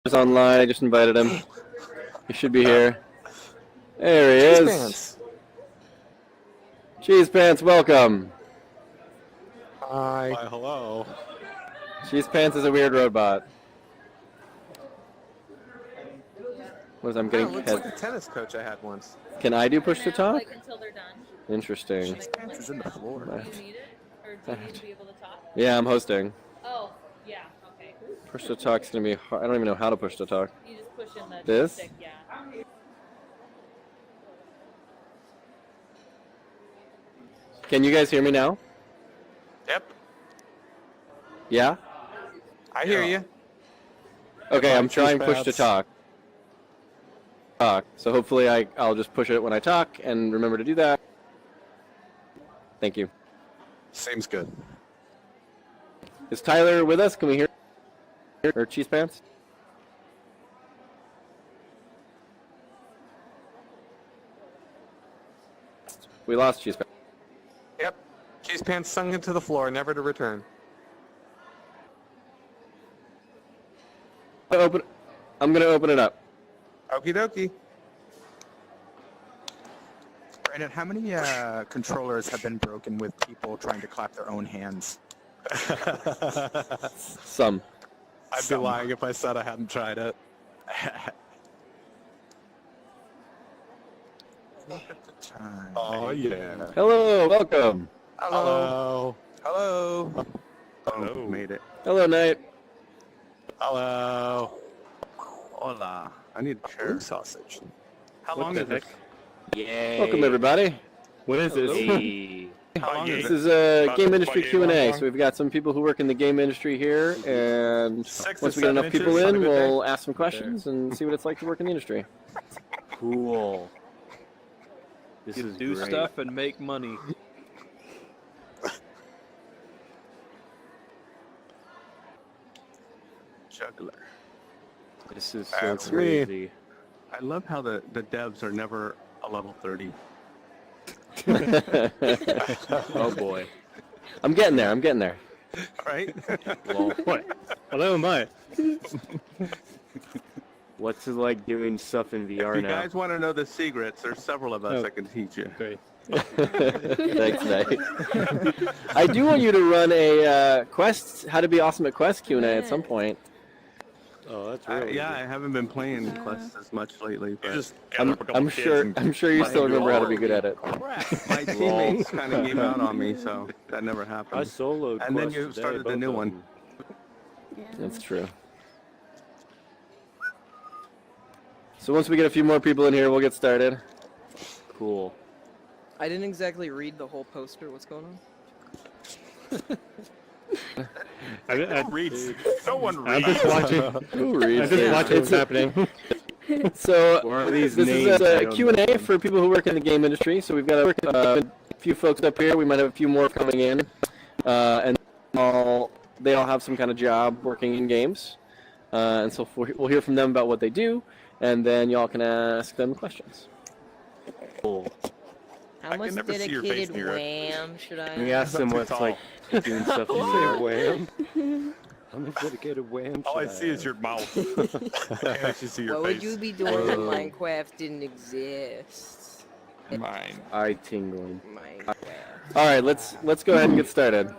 He's online. I just invited him. He should be here. There he is. Pants. Cheese Pants, welcome. Hi. Why, hello. Cheese Pants is a weird robot. What is I'm getting? Looks like a tennis coach I had once. Can I do push to talk? Like, until they're done. Interesting. Cheese Pants is in the floor. Do you need it? Or do you need to be able to talk? Yeah, I'm hosting. Oh, yeah, okay. Push to talk's gonna be hard. I don't even know how to push to talk. You just push in the This? stick, yeah. Can you guys hear me now? Yep. Yeah? I hear you. Okay, I'm Cheese trying push to Pants. talk. So hopefully I'll just push it when I talk and remember to do that. Thank you. Seems good. Is Tyler with us? Can we hear or Cheese Pants? We lost Cheese Pants. Yep. Cheese Pants sunk into the floor, never to return. I'm gonna open it up. Okie dokie. Brandon, how many controllers have been broken with people trying to clap their own hands? Some. I'd be lying if I said I hadn't tried it. Look at the time. Oh, yeah. Hello, welcome. Hello. Hello. Hello. Hello. Made it. Hello, Knight. Hello. Hola. I need Sure. blue sausage. How What long the is it? Yay. Welcome, everybody. What is this? Hey. How long This is it? is a About- game industry about Q&A. long? So we've got some people who work in the game industry here, and 6 once to we get 7 enough people inches, in, something like we'll ask some questions and see what it's like to work in the industry. Cool. This You is do great. stuff and make money. Juggler. This is so That's me. crazy. I love how the devs are never a level 30. Oh boy. I'm getting there. I'm getting there. Right? Well, What? Hello, my. what's it like doing stuff in If VR you now? guys want to know the secrets, there's several of us Oh. that can teach you. Great. Thanks, Knight. I do want you to run a Quest, How to Be Awesome at Quest Q&A at some point. Oh, that's really Yeah, I haven't been playing Quest as much lately, but I'm sure you still remember how to be good at it. my teammates kind of gave out on me, so that never I happened. soloed And then Quest you today, started the both new of one. them. That's true. So once we get a few more people in here, we'll get started. Cool. I didn't exactly read the whole poster. What's going on? No one I'm reads. just watching. Who reads I'm just it? watching what's happening. So What are these this names? is I a don't Q&A know. for people who work in the game industry. So we've got a few folks up here. We might have a few more coming in, and they all have some kind of job working in games, and so we'll hear from them about what they do, and then y'all can ask them questions. Cool. How I much can never see your face dedicated in your- wham should I? We asked them what's like doing stuff in VR. Wham. I'm a dedicated wham. All I see is your mouth. I actually see your What would face. you be doing if Minecraft didn't exist? Mine. Eye tingling. Minecraft. All right, let's go ahead and get started.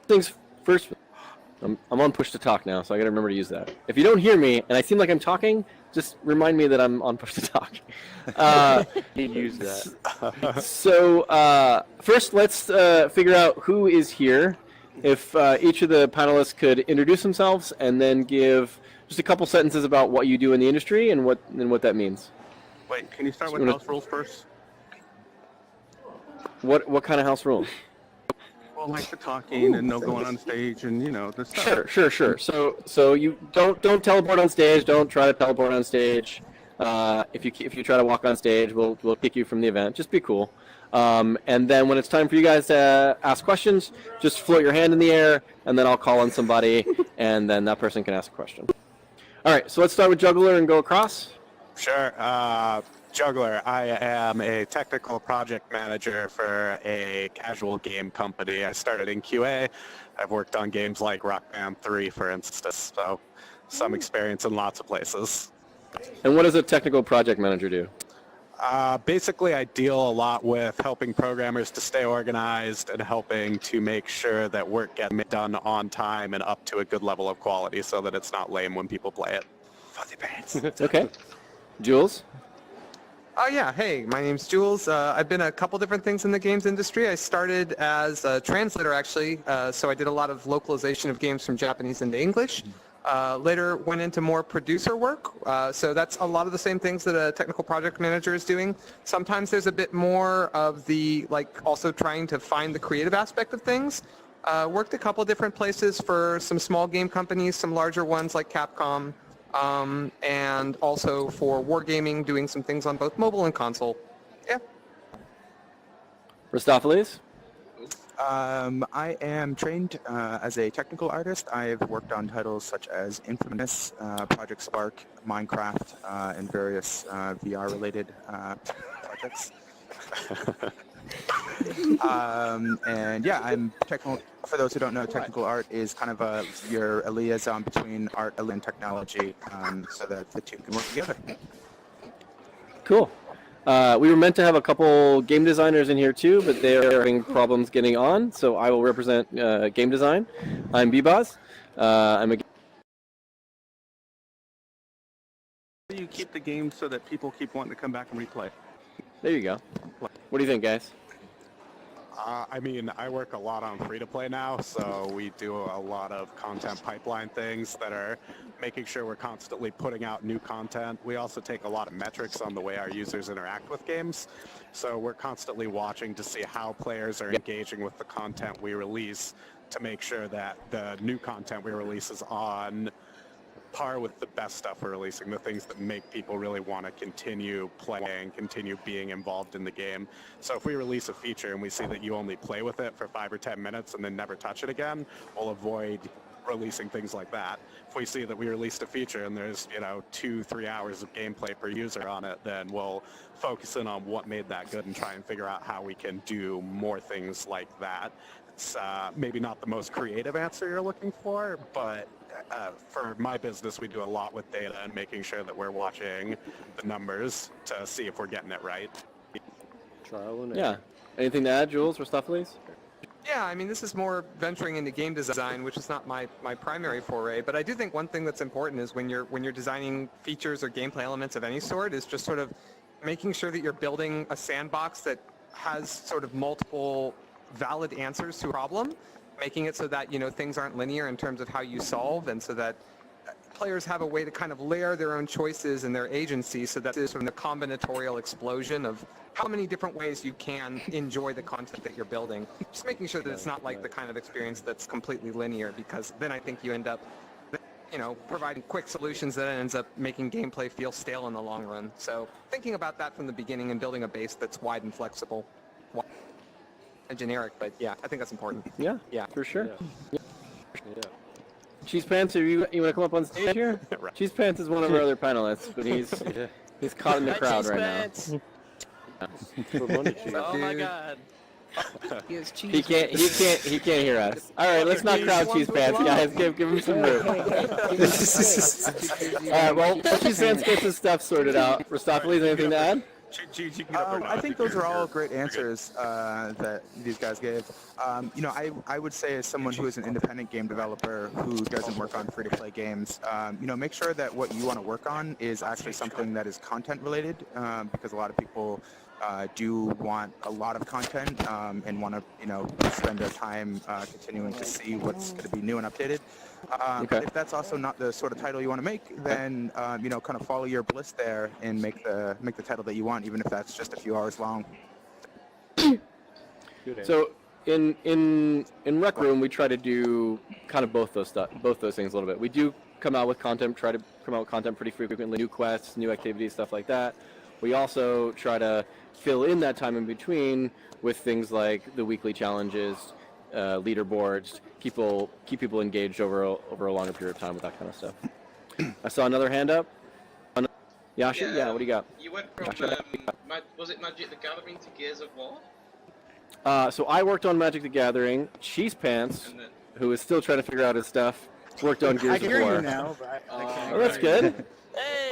Things first. I'm on push to talk now, so I gotta remember to use that. If you don't hear me and I seem like I'm talking, just remind me that I'm on push to talk. You use that. So first, let's figure out who is here. If each of the panelists could introduce themselves and then give just a couple sentences about what you do in the industry and what that means. Wait, can you start So with you wanna- house rules first? What kind of house rules? Well, like the talking and no going on stage and, you know, the stuff. Sure. So you don't teleport on stage. Don't try to teleport on stage. If you try to walk on stage, we'll kick you from the event. Just be cool. And then when it's time for you guys to ask questions, just float your hand in the air, and then I'll call on somebody, and then that person can ask a question. All right. So let's start with Juggler and go across. Sure. Juggler. I am a technical project manager for a casual game company. I started in QA. I've worked on games like Rock Band 3, for instance, so some experience in lots of places. And what does a technical project manager do? Basically, I deal a lot with helping programmers to stay organized and helping to make sure that work gets done on time and up to a good level of quality so that it's not lame when people play it. Fuzzy pants. Okay. Jules? Oh yeah, hey, my name's Jules. I've been a couple different things in the games industry. I started as a translator actually, so I did a lot of localization of games from Japanese into English. Later went into more producer work, so that's a lot of the same things that a technical project manager is doing. Sometimes there's a bit more of the, like, also trying to find the creative aspect of things. Worked a couple different places for some small game companies, some larger ones like Capcom, and also for Wargaming, doing some things on both mobile and console. Yeah. Ristopheles? I am trained as a technical artist. I've worked on titles such as Infamous, Project Spark, Minecraft, and various VR-related projects. And yeah, I'm technical. For those who don't know, technical art is kind of a liaison between art and technology, so that the two can work together. Cool. We were meant to have a couple game designers in here too, but they're having problems getting on, so I will represent game design. I'm Bboz. I'm a How do you keep the game so that people keep wanting to come back and replay? There you go. What do you think, guys? I mean, I work a lot on free-to-play now, so we do a lot of content pipeline things that are making sure we're constantly putting out new content. We also take a lot of metrics on the way our users interact with games, so we're constantly watching to see how players are engaging with the content we release to make sure that the new content we release is on par with the best stuff we're releasing, the things that make people really want to continue playing, continue being involved in the game. So if we release a feature and we see that you only play with it for 5 or 10 minutes and then never touch it again, we'll avoid releasing things like that. If we see that we released a feature and there's, 2-3 hours of gameplay per user on it, then we'll focus in on what made that good and try and figure out how we can do more things like that. It's maybe not the most creative answer you're looking for, but for my business, we do a lot with data and making sure that we're watching the numbers to see if we're getting it right. Trial and Yeah. Anything to add, Jules, Ristopheles? Yeah, I mean, this is more venturing into game design, which is not my primary foray. But I do think one thing that's important is when you're designing features or gameplay elements of any sort is just sort of making sure that you're building a sandbox that has sort of multiple valid answers to a problem, making it so that things aren't linear in terms of how you solve, and so that players have a way to kind of layer their own choices and their agency, so that there's from the combinatorial explosion of how many different ways you can enjoy the content that you're building. Just making sure that it's not like the kind of experience that's completely linear, because then I think you end up providing quick solutions that ends up making gameplay feel stale in the long run. So thinking about that from the beginning and building a base that's wide and flexible. And generic, but yeah, I think that's important. Yeah, Yeah. for sure. Yeah. Cheese Pants, you want to come up on stage here? Cheese Pants is one of our other panelists, but he's caught in the crowd right now. For money, cheese. Oh my God. He can't hear us. All right, let's not crowd Cheese Pants, guys. Give him some room. All right, well, Cheese Pants gets his stuff sorted out. Ristopheles, anything to add? I think those are all great answers that these guys gave. I would say as someone who is an independent game developer who doesn't work on free-to-play games, make sure that what you want to work on is actually something that is content related, because a lot of people do want a lot of content and want to spend their time continuing to see what's going to be new and updated. But if that's also not the sort of title you want to make, then kind of follow your bliss there and make the title that you want, even if that's just a few hours long. So in Rec Room, we try to do kind of both those things a little bit. We do come out with content, try to come out with content pretty frequently, new quests, new activities, stuff like that. We also try to fill in that time in between with things like the weekly challenges, leaderboards, keep people engaged over a longer period of time with that kind of stuff. I saw another hand up. Yasha, yeah, what do you got? You went from, was it Magic the Gathering to Gears of War? So I worked on Magic the Gathering. Cheese Pants, who is still trying to figure out his stuff, worked on Gears I of can War. hear you now, but I can't. Oh, that's good.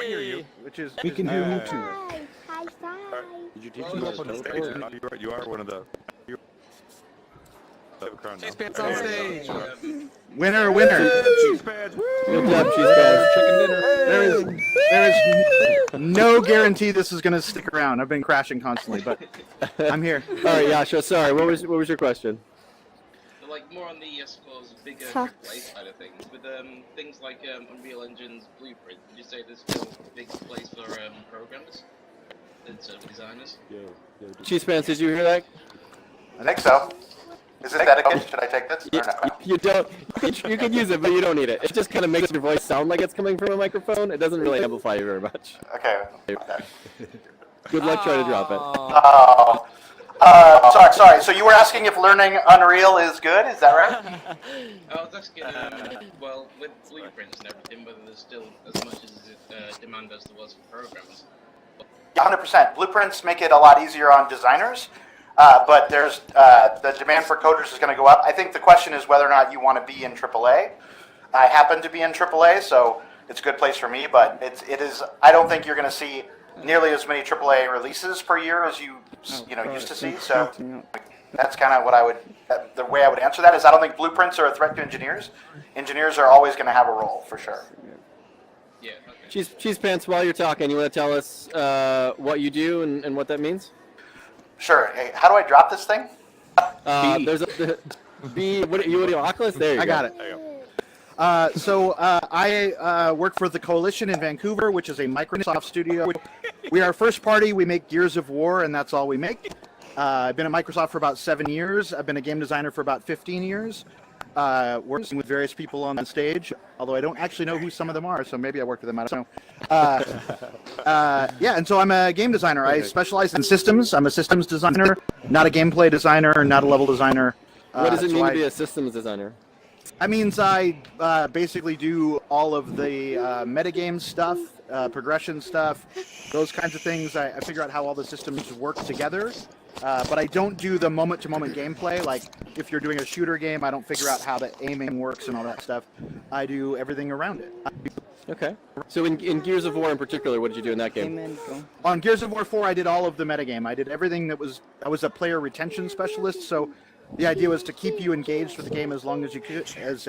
We hear you. Which is We can hear you too. Did you teach Well, him that's about just stage? You are one of the. Cheese Pants on stage. winner, winner. Cheese pads. Good job, Cheese Pants. Chicken dinner. There is no guarantee this is going to stick around. I've been crashing constantly, but I'm here. All right, Yasha, sorry, what was your question? So, like, more on the, I suppose, bigger play side of things. With things like Unreal Engine's Blueprint, would you say there's still a big place for programmers and designers? Cheese Pants, did you hear that? I think so. Is it etiquette? Should I take this? Or no? You don't. You can use it, but you don't need it. It just kind of makes your voice sound like it's coming from a microphone. It doesn't really amplify you very much. Okay. Good luck trying to drop it. Sorry. So you were asking if learning Unreal is good? Is that right? I was asking, well, with blueprints and everything, whether there's still as much as demand as there was for programmers. Yeah, 100%. Blueprints make it a lot easier on designers, but there's the demand for coders is going to go up. I think the question is whether or not you want to be in AAA. I happen to be in AAA, so it's a good place for me. But it is. I don't think you're going to see nearly as many AAA releases per year as you used to see. So that's kind of what I would. The way I would answer that is I don't think blueprints are a threat to engineers. Engineers are always going to have a role for sure. Yeah. Okay. Cheese Pants, while you're talking, you want to tell us what you do and what that means? Sure. Hey, how do I drop this thing? There's a B. What do you Oculus? There you go. I got it. There you go. So I work for the Coalition in Vancouver, which is a Microsoft studio. We are first party. We make Gears of War, and that's all we make. I've been at Microsoft for about 7 years. I've been a game designer for about 15 years. Working with various people on stage, although I don't actually know who some of them are, so maybe I work with them, I don't know. Yeah, and so I'm a game designer. I specialize in systems. I'm a systems designer, not a gameplay designer, not a level designer. What does it mean to be a systems designer? That means I basically do all of the metagame stuff, progression stuff, those kinds of things. I figure out how all the systems work together. But I don't do the moment-to-moment gameplay. Like, if you're doing a shooter game, I don't figure out how the aiming works and all that stuff. I do everything around it. Okay. So in Gears of War in particular, what did you do in that game? On Gears of War 4, I did all of the metagame. I did everything that was... I was a player retention specialist, so the idea was to keep you engaged with the game as long as you could, as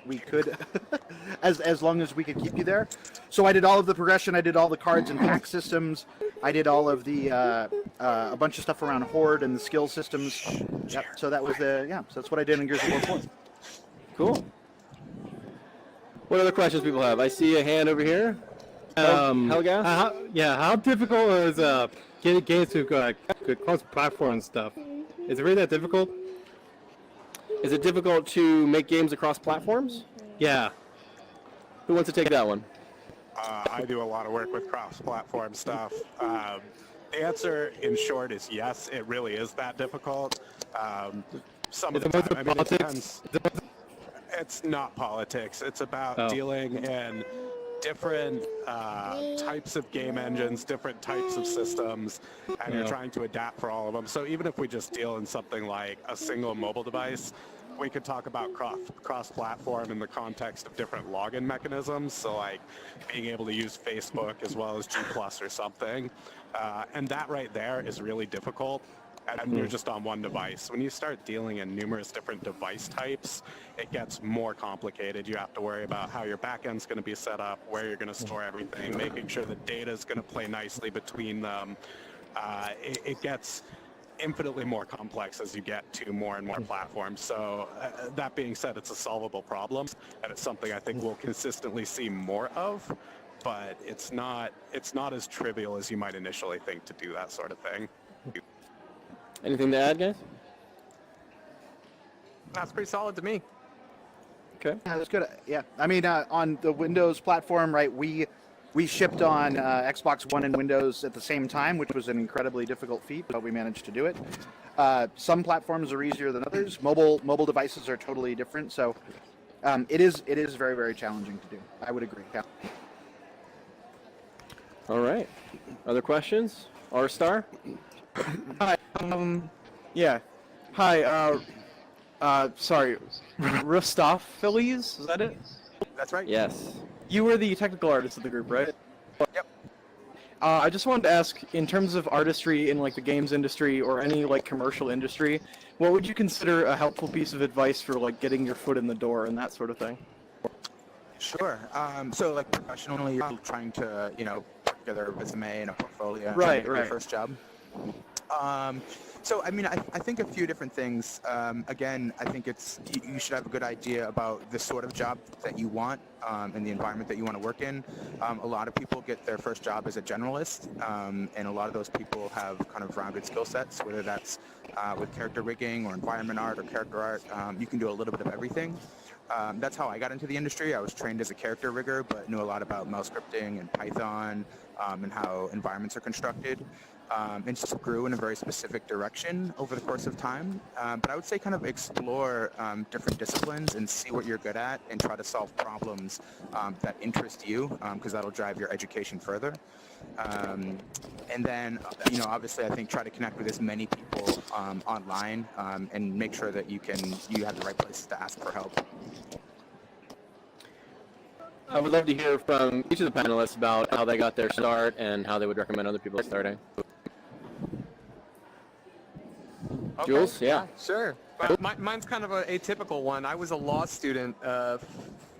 we could, as long as we could keep you there. So I did all of the progression. I did all the cards and pack systems. I did all of the a bunch of stuff around Horde and the skill systems. Yep. So that was so that's what I did in Gears of War 4. Cool. What other questions people have? I see a hand over here. Helga? How difficult is getting games to cross-platform and stuff? Is it really that difficult? Is it difficult to make games across platforms? Yeah. Who wants to take that one? I do a lot of work with cross-platform stuff. The answer, in short, is yes. It really is that difficult. Some of the time, I mean, it depends. It's not politics. It's about dealing in different types of game engines, different types of systems, and you're trying to adapt for all of them. So even if we just deal in something like a single mobile device, we could talk about cross-platform in the context of different login mechanisms. So like being able to use Facebook as well as G+ or something. And that right there is really difficult. And you're just on one device. When you start dealing in numerous different device types, it gets more complicated. You have to worry about how your backend's going to be set up, where you're going to store everything, making sure the data is going to play nicely between them. It gets infinitely more complex as you get to more and more platforms. So that being said, it's a solvable problem, and it's something I think we'll consistently see more of. But it's not as trivial as you might initially think to do that sort of thing. Anything to add, guys? That's pretty solid to me. Okay. Yeah, that's good. Yeah, I mean, on the Windows platform, right? We shipped on Xbox One and Windows at the same time, which was an incredibly difficult feat, but we managed to do it. Some platforms are easier than others. Mobile devices are totally different, so it is very, very challenging to do. I would agree. Yeah. All right. Other questions? R-Star? Hi. Yeah. Hi. Sorry. Rustophiles, is that it? That's right. Yes. You were the technical artist of the group, right? Yep. I just wanted to ask, in terms of artistry in like the games industry or any like commercial industry, what would you consider a helpful piece of advice for like getting your foot in the door and that sort of thing? Sure. So like professionally, you're trying to, put together a resume and a portfolio. And Right, your right. first job. So, I mean, I think a few different things. Again, I think you should have a good idea about the sort of job that you want and the environment that you want to work in. A lot of people get their first job as a generalist, and a lot of those people have kind of rounded skill sets, whether that's with character rigging or environment art or character art. You can do a little bit of everything. That's how I got into the industry. I was trained as a character rigger, but knew a lot about mouse scripting and Python and how environments are constructed. And just grew in a very specific direction over the course of time. But I would say kind of explore different disciplines and see what you're good at and try to solve problems that interest you, because that'll drive your education further. And then, obviously I think try to connect with as many people online and make sure that you have the right places to ask for help. I would love to hear from each of the panelists about how they got their start and how they would recommend other people starting. Okay. Jules, yeah. Sure. Well, mine's kind of an atypical one. I was a law student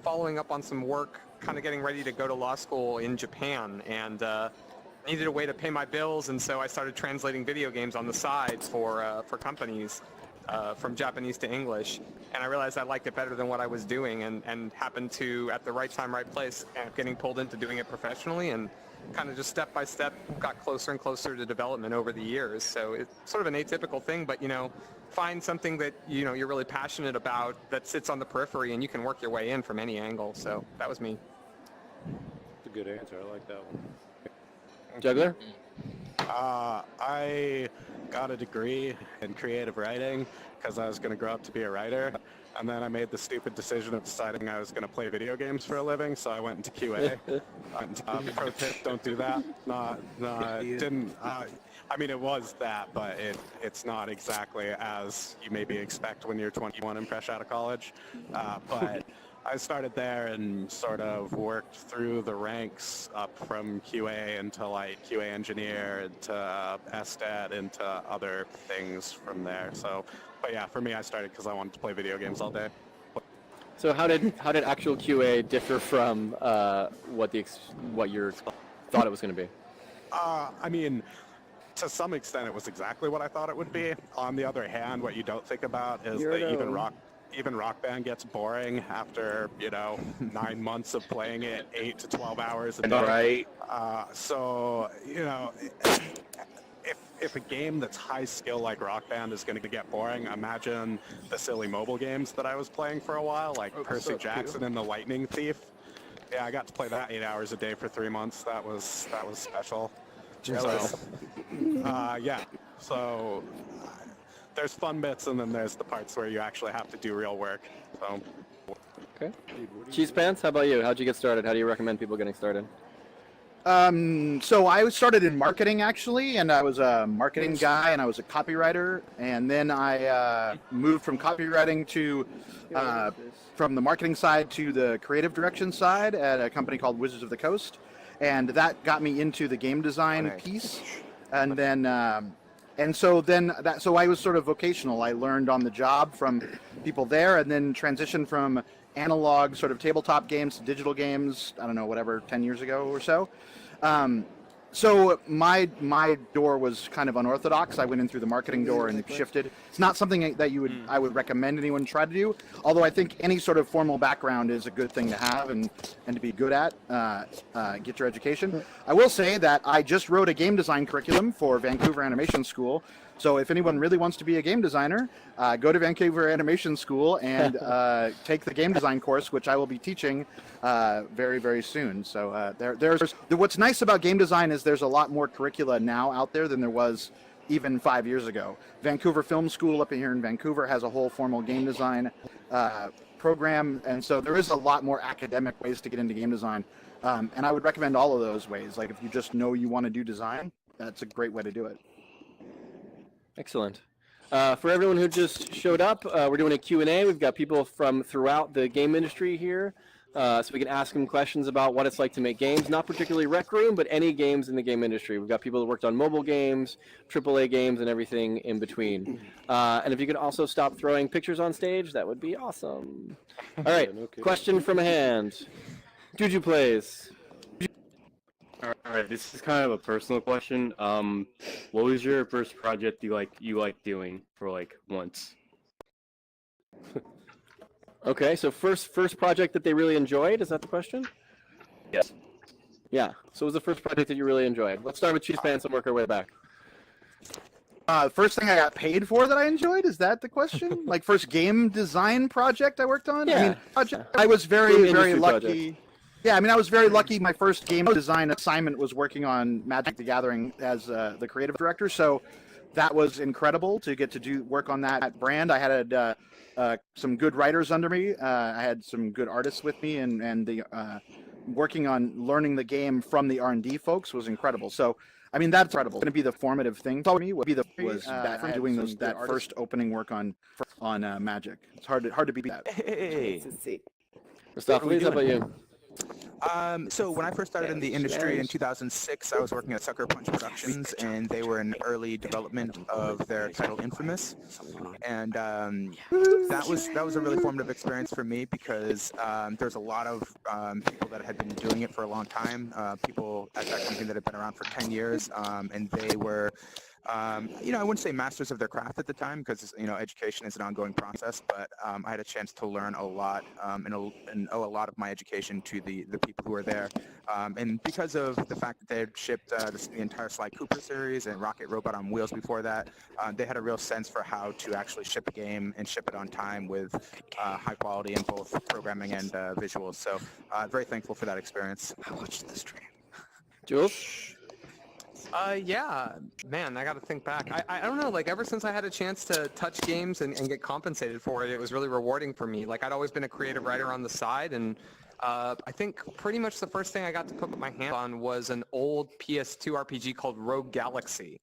following up on some work, kind of getting ready to go to law school in Japan, and needed a way to pay my bills, and so I started translating video games on the side for companies from Japanese to English. And I realized I liked it better than what I was doing, and happened to, at the right time, right place, getting pulled into doing it professionally, and kind of just step by step got closer and closer to development over the years. So it's sort of an atypical thing, but find something that you're really passionate about that sits on the periphery, and you can work your way in from any angle. So that was me. That's a good answer. I like that one. Juggler? I got a degree in creative writing because I was going to grow up to be a writer, and then I made the stupid decision of deciding I was going to play video games for a living, so I went into QA. Pro tip, don't do that. Didn't. I mean, it was that, but it's not exactly as you maybe expect when you're 21 and fresh out of college. But I started there and sort of worked through the ranks up from QA into like QA engineer, into SDET, into other things from there. So, but yeah, for me, I started because I wanted to play video games all day. So how did actual QA differ from what you thought it was going to be? I mean, to some extent, it was exactly what I thought it would be. On the other hand, what you don't think about is that even Rock Band gets boring after 9 months of playing it 8 to 12 hours a day. Right. So if a game that's high skill like Rock Band is going to get boring, imagine the silly mobile games that I was playing for a while, like Percy Jackson and the Lightning Thief. Yeah, I got to play that 8 hours a day for 3 months. That was special. Jealous. So, yeah. So there's fun bits, and then there's the parts where you actually have to do real work. So. Okay. Cheese Pants, how about you? How'd you get started? How do you recommend people getting started? So I started in marketing actually, and I was a marketing guy, and I was a copywriter, and then I moved from copywriting to from the marketing side to the creative direction side at a company called Wizards of the Coast, and that got me into the game design piece, and then so I was sort of vocational. I learned on the job from people there, and then transitioned from analog sort of tabletop games to digital games, I don't know, whatever, 10 years ago or so. So my door was kind of unorthodox. I went in through the marketing door and shifted. It's not something that I would recommend anyone try to do, although I think any sort of formal background is a good thing to have and to be good at, get your education. I will say that I just wrote a game design curriculum for Vancouver Animation School. So if anyone really wants to be a game designer, go to Vancouver Animation School and take the game design course, which I will be teaching very, very soon. So what's nice about game design is there's a lot more curricula now out there than there was even 5 years ago. Vancouver Film School up here in Vancouver has a whole formal game design program, and so there is a lot more academic ways to get into game design. And I would recommend all of those ways. Like if you just know you want to do design, that's a great way to do it. Excellent. For everyone who just showed up, we're doing a Q&A. We've got people from throughout the game industry here, so we can ask them questions about what it's like to make games, not particularly Rec Room, but any games in the game industry. We've got people that worked on mobile games, AAA games, and everything in between. And if you could also stop throwing pictures on stage, that would be awesome. All right, question from a hand. Juju plays. All right, this is kind of a personal question. What was your first project you liked doing for like once? Okay, so first project that they really enjoyed, is that the question? Yes. Yeah, so what was the first project that you really enjoyed? Let's start with Cheese Pants and work our way back. First thing I got paid for that I enjoyed, is that the question? Like first game design project I worked on? Yeah. I mean, I was very lucky. Project. Yeah, I mean, I was very lucky. My first game design assignment was working on Magic the Gathering as the creative director, so that was incredible to get to work on that brand. I had some good writers under me. I had some good artists with me, and the working on learning the game from the R&D folks was incredible. So, I mean, that's incredible. Going to be the formative thing for me was that doing that first opening work on Magic. It's hard to beat that. Hey. Mustafa, how about you? So when I first started in the industry in 2006, I was working at Sucker Punch Productions, and they were in early development of their title Infamous, and that was a really formative experience for me because there's a lot of people that had been doing it for a long time, people at that company that had been around for 10 years, and they were I wouldn't say masters of their craft at the time because, education is an ongoing process, but I had a chance to learn a lot and owe a lot of my education to the people who were there. And because of the fact that they had shipped the entire Sly Cooper series and Rocket Robot on Wheels before that, they had a real sense for how to actually ship a game and ship it on time with high quality in both programming and visuals. So very thankful for that experience. I watched the stream. Jules? Yeah, man, I got to think back. I don't know, like ever since I had a chance to touch games and get compensated for it, it was really rewarding for me. Like I'd always been a creative writer on the side, and I think pretty much the first thing I got to put my hand on was an old PS2 RPG called Rogue Galaxy.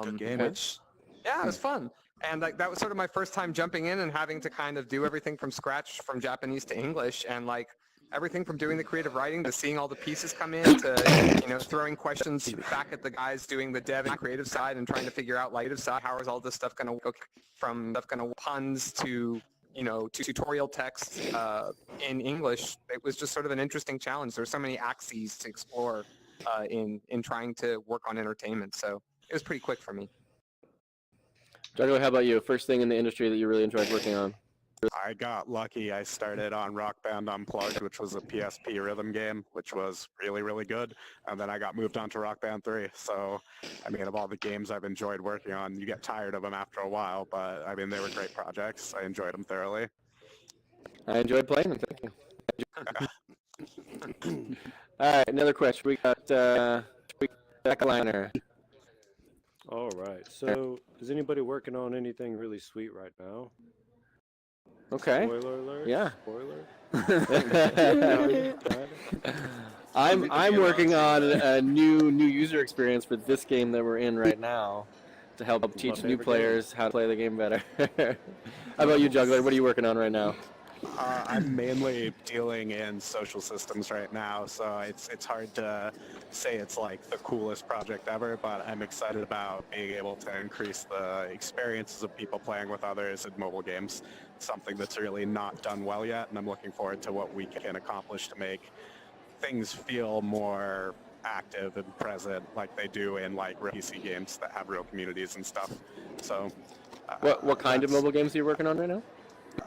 Good game. Which, yeah, it was fun. And like that was sort of my first time jumping in and having to kind of do everything from scratch, from Japanese to English, and like everything from doing the creative writing to seeing all the pieces come in to throwing questions back at the guys doing the dev and creative side and trying to figure out creative side, how is all this stuff going to go from stuff going to puns to to tutorial text in English. It was just sort of an interesting challenge. There's so many axes to explore in trying to work on entertainment, so it was pretty quick for me. Juggler, how about you? First thing in the industry that you really enjoyed working on? I got lucky. I started on Rock Band Unplugged, which was a PSP rhythm game, which was really, really good. And then I got moved on to Rock Band 3. So, I mean, of all the games I've enjoyed working on, you get tired of them after a while. But, I mean, they were great projects. I enjoyed them thoroughly. I enjoyed playing them. Thank you. All right, another question. We got McLellan. All right. So, is anybody working on anything really sweet right now? Okay. Spoiler alert. Yeah. Spoiler. I'm working on a new user experience for this game that we're in right now to help teach new players how to play the game better. How about you, Juggler? What are you working on right now? I'm mainly dealing in social systems right now, so it's hard to say it's like the coolest project ever, but I'm excited about being able to increase the experiences of people playing with others in mobile games. It's something that's really not done well yet, and I'm looking forward to what we can accomplish to make things feel more active and present like they do in like PC games that have real communities and stuff. So what kind of mobile games are you working on right now?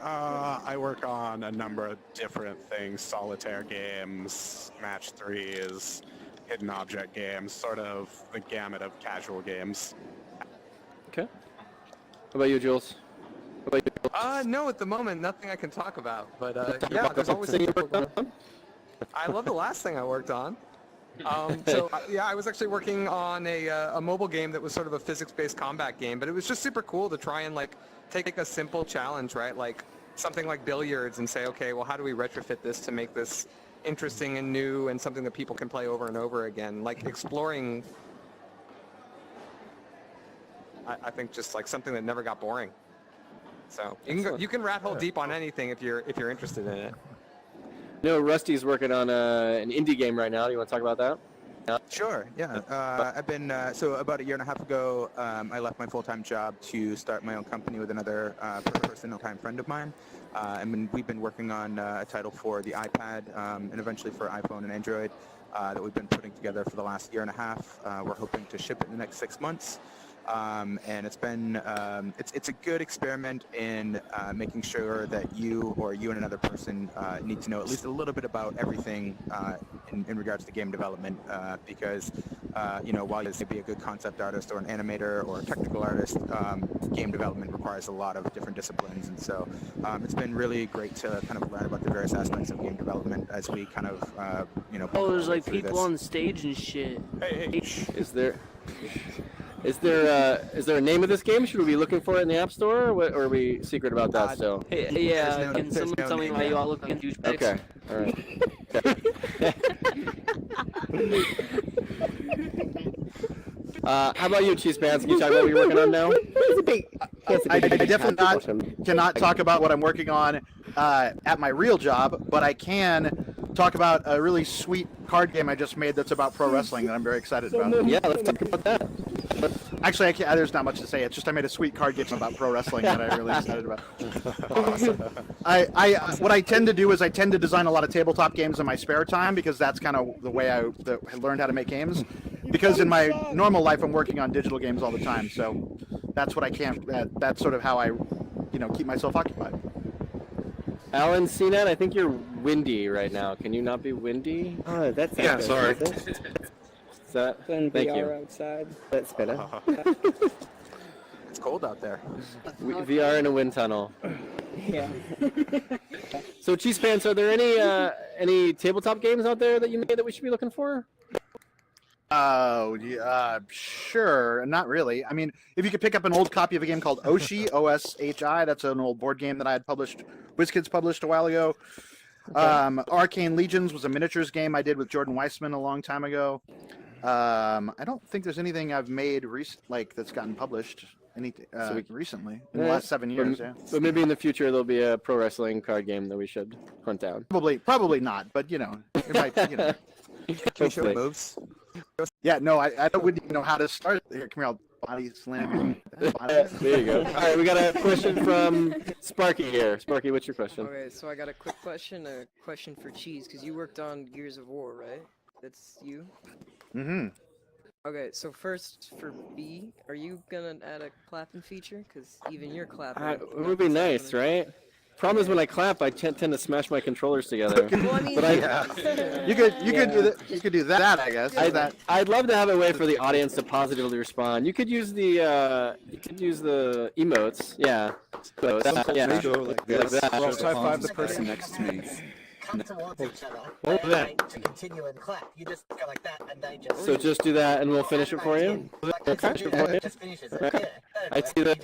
I work on a number of different things: solitaire games, match 3s, hidden object games, sort of the gamut of casual games. Okay. How about you, Jules? No, at the moment, nothing I can talk about. But yeah, there's always a I love the last thing I worked on. Yeah, I was actually working on a mobile game that was sort of a physics-based combat game, but it was just super cool to try and like take a simple challenge, right? Like something like billiards and say, okay, well, how do we retrofit this to make this interesting and new and something that people can play over and over again? Like exploring, I think just like something that never got boring. So you can rat hole deep on anything if you're interested in it. You know, Rusty's working on an indie game right now. Do you want to talk about that? Sure, yeah. I've been, so about a year and a half ago, I left my full-time job to start my own company with another personal-time friend of mine. We've been working on a title for the iPad and eventually for iPhone and Android that we've been putting together for the last year and a half. We're hoping to ship it in the next 6 months. And it's been it's a good experiment in making sure that you and another person need to know at least a little bit about everything in regards to game development because you know, while you may be a good concept artist or an animator or a technical artist, game development requires a lot of different disciplines, and so it's been really great to kind of learn about the various aspects of game development as we kind of you know. Oh, there's like people on the stage and shit. Hey. Is there a name of this game? Should we be looking for it in the App Store, or are we secret about that still? Yeah, can someone tell me why you all look like douchebags? Okay, all right. How about you, Cheese Pants? Can you talk about what you're working on now? I definitely cannot talk about what I'm working on at my real job, but I can talk about a really sweet card game I just made that's about pro wrestling that I'm very excited about. Yeah, let's talk about that. Actually, there's not much to say. It's just I made a sweet card game about pro wrestling that I'm really excited about. Awesome. What I tend to do is I tend to design a lot of tabletop games in my spare time because that's kind of the way I learned how to make games. Because in my normal life, I'm working on digital games all the time, so that's what I can't. That's sort of how I, keep myself occupied. Alan CNET, I think you're windy right now. Can you not be windy? Oh, that's Yeah, sorry. Is that? Thank Thank you. outside. That's better. It's cold out there. VR in a wind tunnel. Yeah. So, Cheese Pants, are there any tabletop games out there that you made that we should be looking for? Oh, sure. Not really. I mean, if you could pick up an old copy of a game called Oshi, O-S-H-I, that's an old board game that I had published, WizKids published a while ago. Arcane Legions was a miniatures game I did with Jordan Weissman a long time ago. I don't think there's anything I've made that's gotten published recently in the last 7 years. But maybe in the future there'll be a pro wrestling card game that we should hunt down. Probably not, but it might. Can we show moves? Yeah, no, I wouldn't even know how to start. Here, come here, I'll body slam. There you go. All right, we got a question from Sparky here. Sparky, what's your question? Okay, so I got a quick question, for Cheese, because you worked on Gears of War, right? That's you? Mm-hmm. Okay, so first for B, are you gonna add a clapping feature? Because even you're clapping. It would be nice, right? Problem is when I clap, I tend to smash my controllers together. Well, I mean, you could do that, I guess. I'd love to have a way for the audience to positively respond. You could use the emotes, yeah. Sometimes go like this. Like that. Well, high five the person next to me. Come towards each other What was that? to continue and clap. You just go like that and they just... So just do that and we'll finish it for you? Okay. Just finishes it. Okay. I see the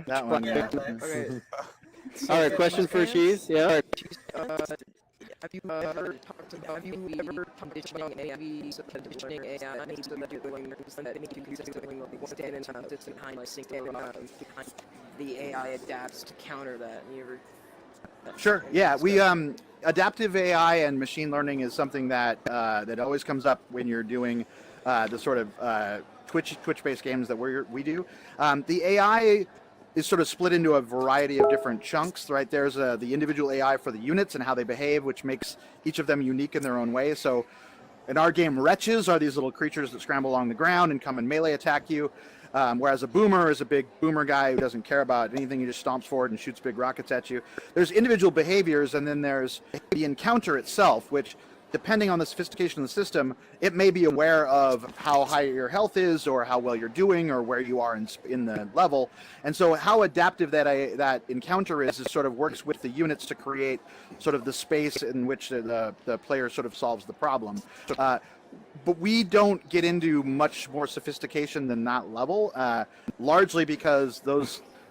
that one, yeah. Okay. All right, question for Cheese, yeah. Have you ever conditioning AI so that you're doing that make you consistently stand in time behind my sync behind the AI adapts to counter that? And you ever... Sure. Yeah, we adaptive AI and machine learning is something that that always comes up when you're doing the sort of Twitch-based games that we do. The AI is sort of split into a variety of different chunks, right? There's the individual AI for the units and how they behave, which makes each of them unique in their own way. So in our game, wretches are these little creatures that scramble along the ground and come and melee attack you. Whereas a boomer is a big boomer guy who doesn't care about anything. He just stomps forward and shoots big rockets at you. There's individual behaviors, and then there's the encounter itself, which, depending on the sophistication of the system, it may be aware of how high your health is, or how well you're doing, or where you are in the level. And so how adaptive that encounter is sort of works with the units to create sort of the space in which the player sort of solves the problem. But we don't get into much more sophistication than that level, largely because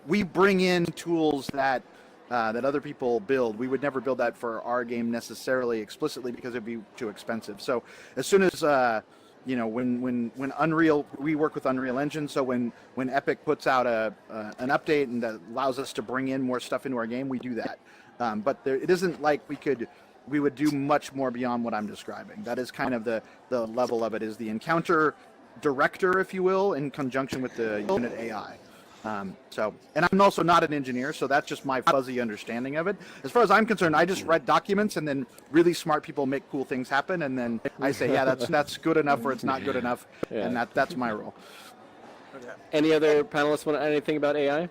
we bring in tools that that other people build. We would never build that for our game necessarily explicitly because it'd be too expensive. So as soon as when Unreal, we work with Unreal Engine. So when Epic puts out an update and that allows us to bring in more stuff into our game, we do that. But it isn't like we would do much more beyond what I'm describing. That is kind of the level of it, is the encounter director, if you will, in conjunction with the unit AI. And I'm also not an engineer, so that's just my fuzzy understanding of it. As far as I'm concerned, I just write documents, and then really smart people make cool things happen, and then I say, yeah, that's good enough, or it's not good enough, and that's my role. Any other panelists want to add anything about AI?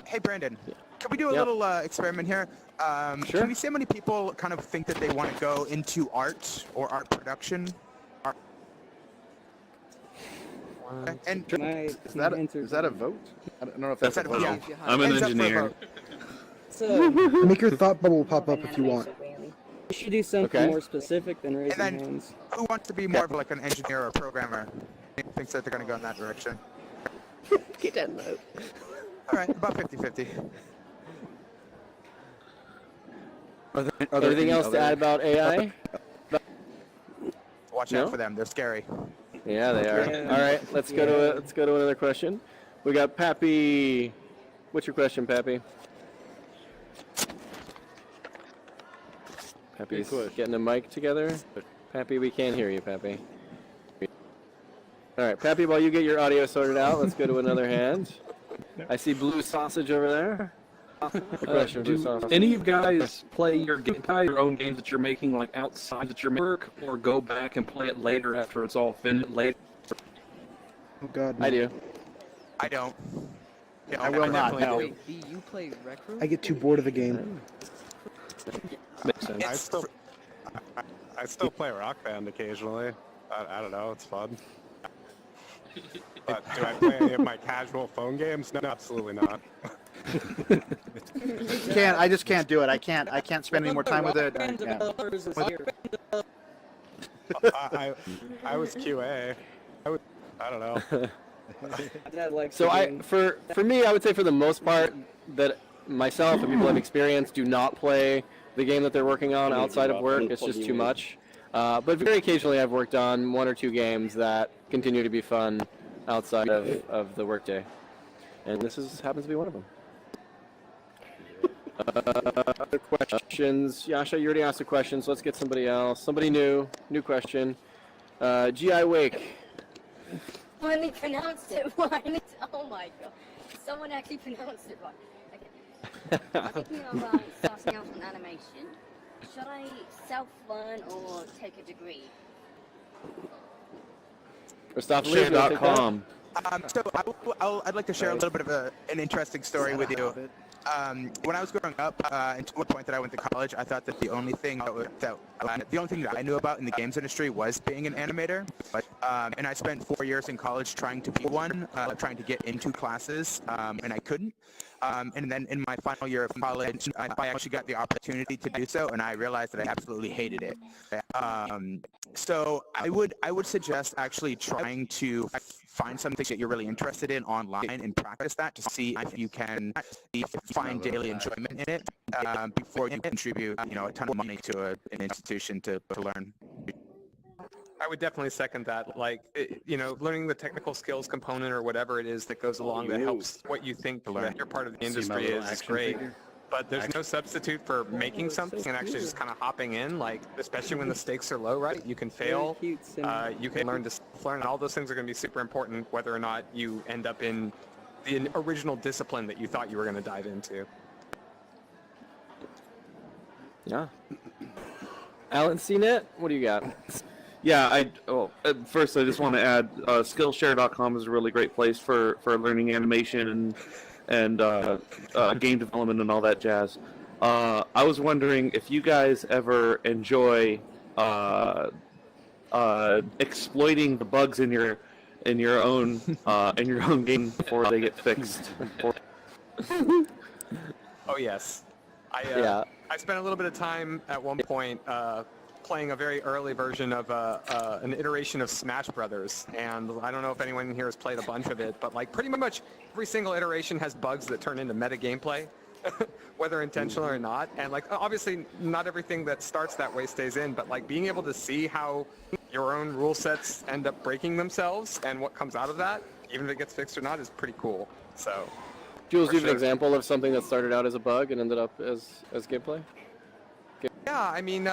Hey, Brandon, can we do a little experiment here? Sure. Can we see how many people kind of think that they want to go into art or art production? And is that a vote? I don't know if that's a vote. Yeah. I'm an Hands up for a engineer. vote. So, make your thought bubble pop up if you want. We should do something more specific than raising And then, hands. who wants to be more of like an engineer or a programmer? Thinks that they're going to go in that direction. Get that vote. All right, about 50-50. Anything else to add about AI? Watch No? out for them; they're scary. Yeah, they are. Yeah. All right, let's go to another question. We got Pappy. What's your question, Pappy? Pappy's getting a mic together. Pappy, we can't hear you, Pappy. All right, Pappy, while you get your audio sorted out, let's go to another hand. I see Blue Sausage over there. Question, Blue Do Sausage. any of you guys play your own games that you're making like outside of your work, or go back and play it later after it's all finished? Later. Oh God. I do. I don't. Yeah, I will not. No. Wait, B, you play Rec Room? I get too bored of the game. Makes sense. I still play Rock Band occasionally. I don't know, it's fun. But do I play any of my casual phone games? No, absolutely not. I just can't do it. I can't spend any more time with it. I was QA. I don't know. So for me, I would say for the most part that myself and people I've experienced do not play the game that they're working on outside of work. It's just too much. But very occasionally I've worked on 1 or 2 games that continue to be fun outside of the workday. And this happens to be one of them. Other questions? Yasha, you already asked a question, so let's get somebody else. Somebody new question. G.I. Wake. Finally pronounced it right. Oh my god. Someone actually pronounced it right. Okay. I'm thinking of starting out on animation. Should I self-learn or take a degree? Share.com. So I'd like to share a little bit of an interesting story with you. When I was growing up, and to one point that I went to college, I thought that the only thing that I knew about in the games industry was being an animator. And I spent 4 years in college trying to be one, trying to get into classes, and I couldn't. And then in my final year of college, I actually got the opportunity to do so, and I realized that I absolutely hated it. So I would suggest actually trying to find something that you're really interested in online and practice that to see if you can find daily enjoyment in it before you contribute, a ton of money to an institution to learn. I would definitely second that. Like, learning the technical skills component or whatever it is that goes along that helps what you think that your part of the industry is great. But there's no substitute for making something and actually just kind of hopping in, like, especially when the stakes are low, right? You can fail, you can learn to self-learn, and all those things are going to be super important whether or not you end up in the original discipline that you thought you were going to dive into. Yeah. Alan CNET, what do you got? Yeah, first I just want to add, Skillshare.com is a really great place for learning animation and game development and all that jazz. I was wondering if you guys ever enjoy exploiting the bugs in your own game before they get fixed. Oh yes, I spent a little bit of time at one point playing a very early version of an iteration of Smash Brothers, and I don't know if anyone here has played a bunch of it, but like pretty much every single iteration has bugs that turn into meta gameplay, whether intentional or not. And like obviously not everything that starts that way stays in, but like being able to see how your own rule sets end up breaking themselves and what comes out of that, even if it gets fixed or not, is pretty cool. So. Jules, do you have an sure. example of something that started out as a bug and ended up as gameplay? Yeah, I mean,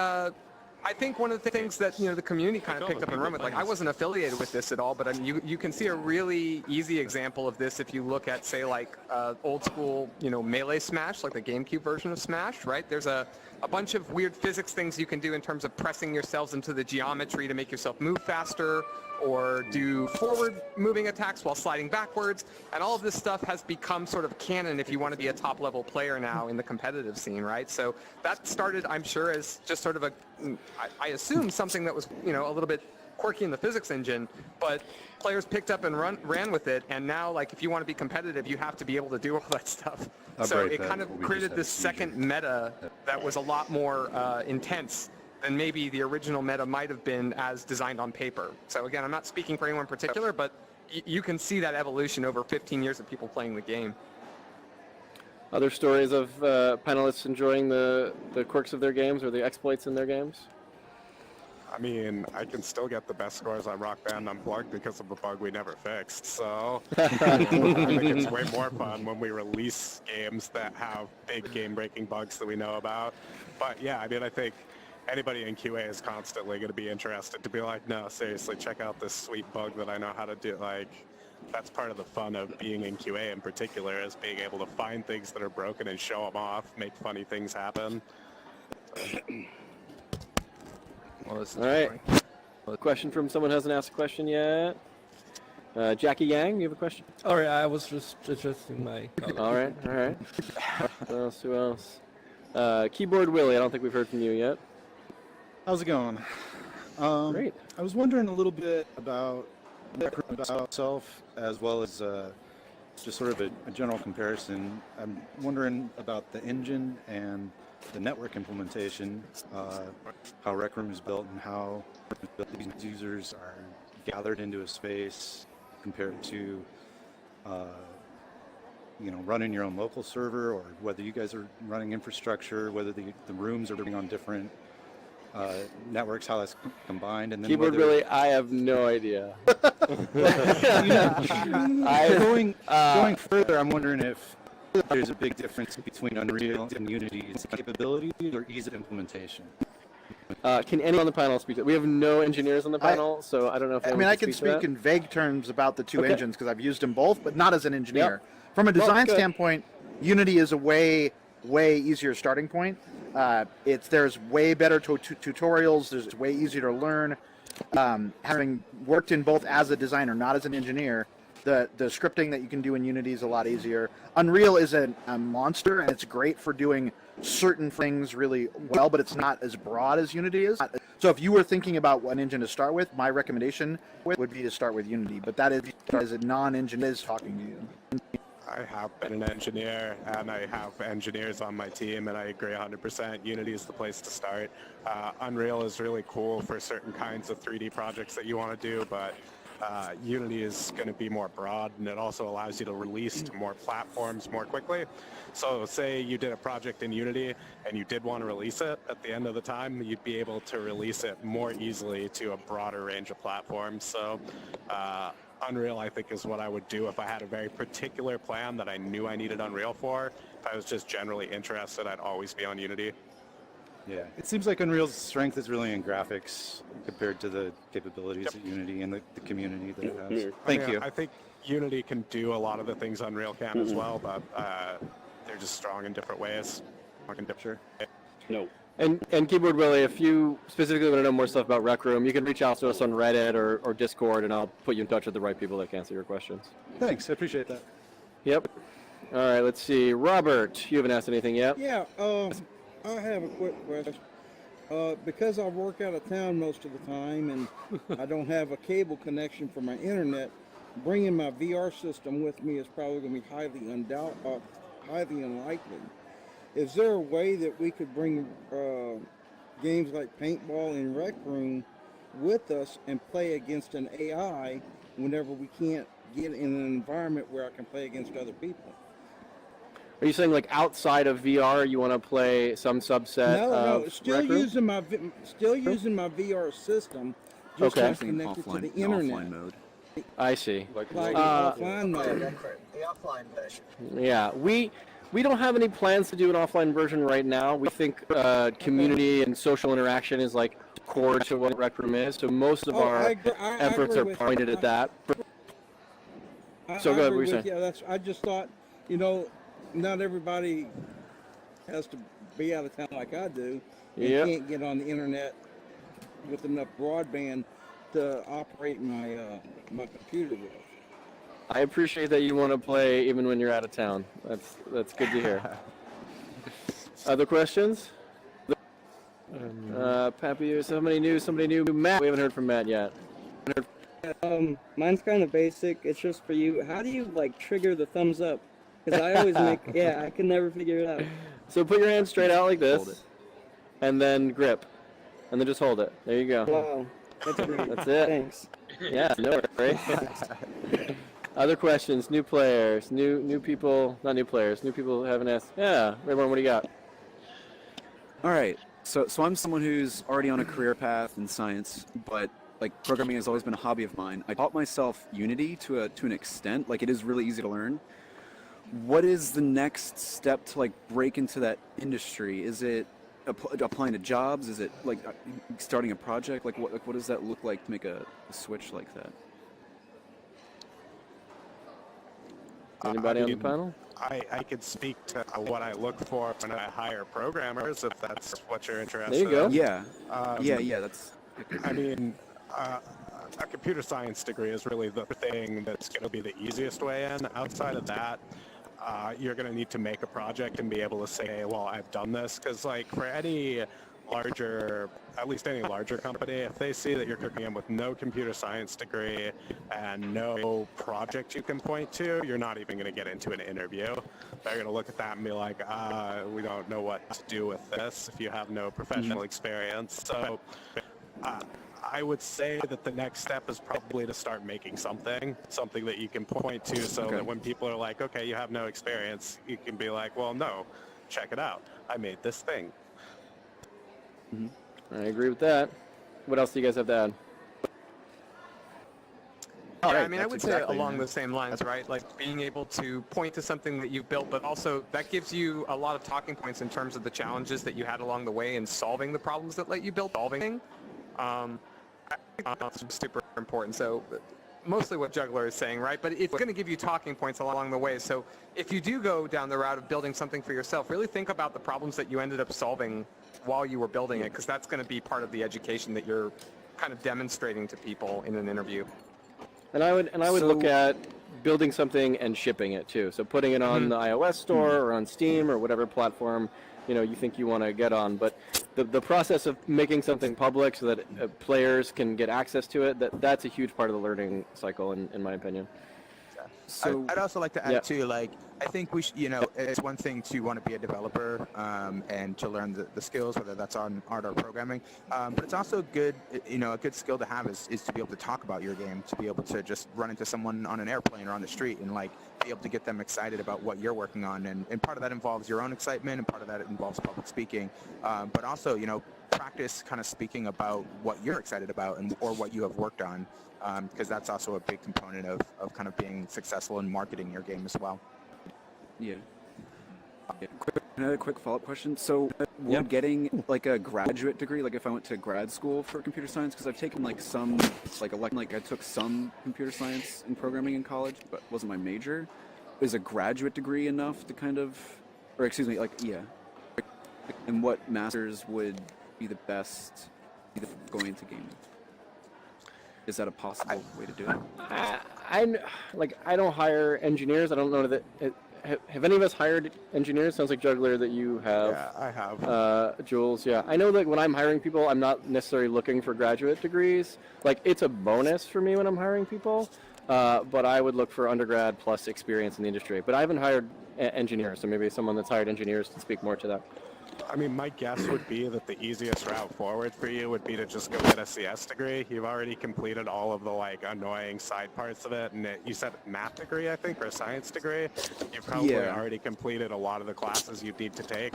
I think one of the things that the community kind of picked up and run with, like I wasn't affiliated with this at all, but I mean, you can see a really easy example of this if you look at, say, like old school, Melee Smash, like the GameCube version of Smash, right? There's a bunch of weird physics things you can do in terms of pressing yourselves into the geometry to make yourself move faster, or do forward moving attacks while sliding backwards, and all of this stuff has become sort of canon if you want to be a top level player now in the competitive scene, right? So that started, I'm sure, as just sort of I assume something that was a little bit quirky in the physics engine, but players picked up and ran with it, and now like if you want to be competitive, you have to be able to do all that stuff. So it kind of created this second meta that was a lot more intense than maybe the original meta might have been as designed on paper. So again, I'm not speaking for anyone in particular, but you can see that evolution over 15 years of people playing the game. Other stories of panelists enjoying the quirks of their games or the exploits in their games? I mean, I can still get the best scores on Rock Band Unplugged because of a bug we never fixed, so I think it's way more fun when we release games that have big game-breaking bugs that we know about. But yeah, I mean, I think anybody in QA is constantly going to be interested to be like, no, seriously, check out this sweet bug that I know how to do. Like, that's part of the fun of being in QA in particular, is being able to find things that are broken and show them off, make funny things happen. All right. A question from someone who hasn't asked a question yet. Jackie Yang, you have a question? All right, I was just adjusting my... All right. Who else? Keyboard Willie, I don't think we've heard from you yet. How's it going? Great. I was wondering a little bit about itself, as well as just sort of a general comparison. I'm wondering about the engine and the network implementation, how Rec Room is built, and how these users are gathered into a space compared to running your own local server, or whether you guys are running infrastructure, whether the rooms are running on different networks, how that's combined, and then Keyboard Willie, I have no idea. Going further, I'm wondering if there's a big difference between Unreal and Unity's capabilities or ease of implementation. Can anyone on the panel speak to that? We have no engineers on the panel, so I don't know if anyone I can can speak to speak that. in vague terms about the two engines because I've used them both, but not as an engineer. Yep. From a design good. standpoint, Unity is a way easier starting point. There's way better tutorials. There's way easier to learn. Having worked in both as a designer, not as an engineer, the scripting that you can do in Unity is a lot easier. Unreal is a monster, and it's great for doing certain things really well, but it's not as broad as Unity is. So if you were thinking about what engine to start with, my recommendation would be to start with Unity. But that is as a non-engineer is talking to you. I have been an engineer, and I have engineers on my team, and I agree 100%. Unity is the place to start. Unreal is really cool for certain kinds of 3D projects that you want to do, but Unity is going to be more broad, and it also allows you to release to more platforms more quickly. So say you did a project in Unity and you did want to release it at the end of the time, you'd be able to release it more easily to a broader range of platforms. So Unreal, I think, is what I would do if I had a very particular plan that I knew I needed Unreal for. If I was just generally interested, I'd always be on Unity. Yeah, it seems like Unreal's strength is really in graphics compared to the capabilities of Unity and the community that it has. Thank you. I think Unity can do a lot of the things Unreal can as well, but they're just strong in different ways. Sure. No. And Keyboard Willie, if you specifically want to know more stuff about Rec Room, you can reach out to us on Reddit or Discord, and I'll put you in touch with the right people that can answer your questions. Thanks, I appreciate that. Yep. All right, let's see. Robert, you haven't asked anything yet? Yeah, I have a quick question. Because I work out of town most of the time and I don't have a cable connection for my internet, bringing my VR system with me is probably going to be highly unlikely. Is there a way that we could bring games like paintball and rec room with us and play against an AI whenever we can't get in an environment where I can play against other people. Are you saying like outside of VR, you want to play some subset of No, still Rec Room? using my VR system, just Okay. not connected to the internet. mode. I see. Like offline mode. The offline version. Yeah, we don't have any plans to do an offline version right now. We think community and social interaction is like core to what Rec Room is. So most of our efforts are pointed at that. So go ahead, what were you saying? Yeah, I just thought, not everybody has to be out of town like I do. Yep. Can't get on the internet with enough broadband to operate my my computer with. I appreciate that you want to play even when you're out of town. That's good to hear. Other questions? Pappy, somebody new. Matt, we haven't heard from Matt yet. Mine's kind of basic. It's just for you. How do you like trigger the thumbs up? Because I always I can never figure it out. So put your hand straight out like Hold this, and then grip, and then just hold it. There you go. Wow, that's great. That's it. Thanks. Yeah, no worries. Other questions? New players? New people? Not new players. New people haven't asked. Yeah, Rayborn, what do you got? All right. So I'm someone who's already on a career path in science, but like programming has always been a hobby of mine. I taught myself Unity to an extent. Like it is really easy to learn. What is the next step to like break into that industry? Is it applying to jobs? Is it like starting a project? Like what does that look like to make a switch like that? Anybody on the panel? I could speak to what I look for when I hire programmers, if that's what you're interested in. There you go. Yeah. Yeah, that's... I mean, a computer science degree is really the thing that's going to be the easiest way in. Outside of that, you're going to need to make a project and be able to say, well, I've done this. Because, like, for any larger, at least any larger company, if they see that you're cooking in with no computer science degree and no project you can point to, you're not even going to get into an interview. They're going to look at that and be like, we don't know what to do with this if you have no professional experience. So I would say that the next step is probably to start making something that you can point to, so that when people are like, okay, you have no experience, you can be like, well, no, check it out. I made this thing. I agree with that. What else do you guys have to add? Yeah, I mean, I would say along the same lines, right? Like being able to point to something that you've built, but also that gives you a lot of talking points in terms of the challenges that you had along the way in solving the problems that let you build solving. I think that's super important. So mostly what Juggler is saying, right? But it's going to give you talking points along the way. So if you do go down the route of building something for yourself, really think about the problems that you ended up solving while you were building it, because that's going to be part of the education that you're kind of demonstrating to people in an interview. And I would look at building something and shipping it too. So putting it on the iOS store or on Steam or whatever platform you think you want to get on. But the process of making something public so that players can get access to it, that's a huge part of the learning cycle, in my opinion. So I'd also like to add too, like, I think we should, it's one thing to want to be a developer and to learn the skills, whether that's on art or programming, but it's also good, a good skill to have is to be able to talk about your game, to be able to just run into someone on an airplane or on the street and like be able to get them excited about what you're working on, and part of that involves your own excitement, and part of that involves public speaking, but also, practice kind of speaking about what you're excited about or what you have worked on, because that's also a big component of kind of being successful in marketing your game as well. Yeah. Another quick follow-up question. So, would getting like a graduate degree, like if I went to grad school for computer science, because I've taken like some, like I took some computer science and programming in college, but it wasn't my major. Is a graduate degree enough to kind of, or excuse me, and what masters would be the best going into gaming? Is that a possible way to do it? I don't hire engineers. I don't know that. Have any of us hired engineers? Sounds like Juggler that you have. Yeah, I have. Jules, yeah. I know that when I'm hiring people, I'm not necessarily looking for graduate degrees. Like, it's a bonus for me when I'm hiring people, but I would look for undergrad plus experience in the industry. But I haven't hired engineers, so maybe someone that's hired engineers can speak more to that. I mean, my guess would be that the easiest route forward for you would be to just go get a CS degree. You've already completed all of the like annoying side parts of it, and you said math degree, I think, or a science degree. You've probably already completed a lot of the classes you need to take.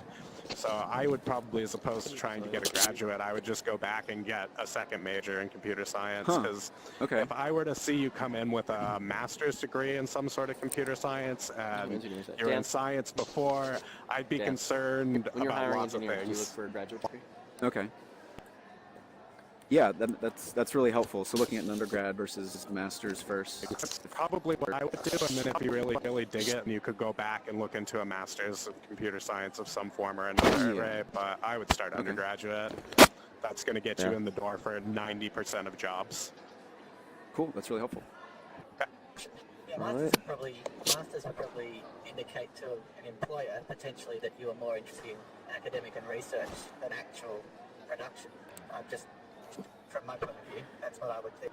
So I would probably, as opposed to trying to get a graduate, I would just go back and get a second major in computer science. Because if I were to see you come in with a master's degree in some sort of computer science and you're in science before, I'd be concerned When you're about hiring lots of engineers, do you look things. for a graduate degree? Okay. Yeah, that's really helpful. So looking at an undergrad versus a master's first. That's probably what I would do, and then if you really dig it, and you could go back and look into a master's of computer science of some form or another, right? But I would start undergraduate. That's going to get you in the door for 90% of jobs. Cool, that's really helpful. Yeah, masters would probably indicate to an employer potentially that you are more interested in academic and research than actual production. Just from my point of view, that's what I would think.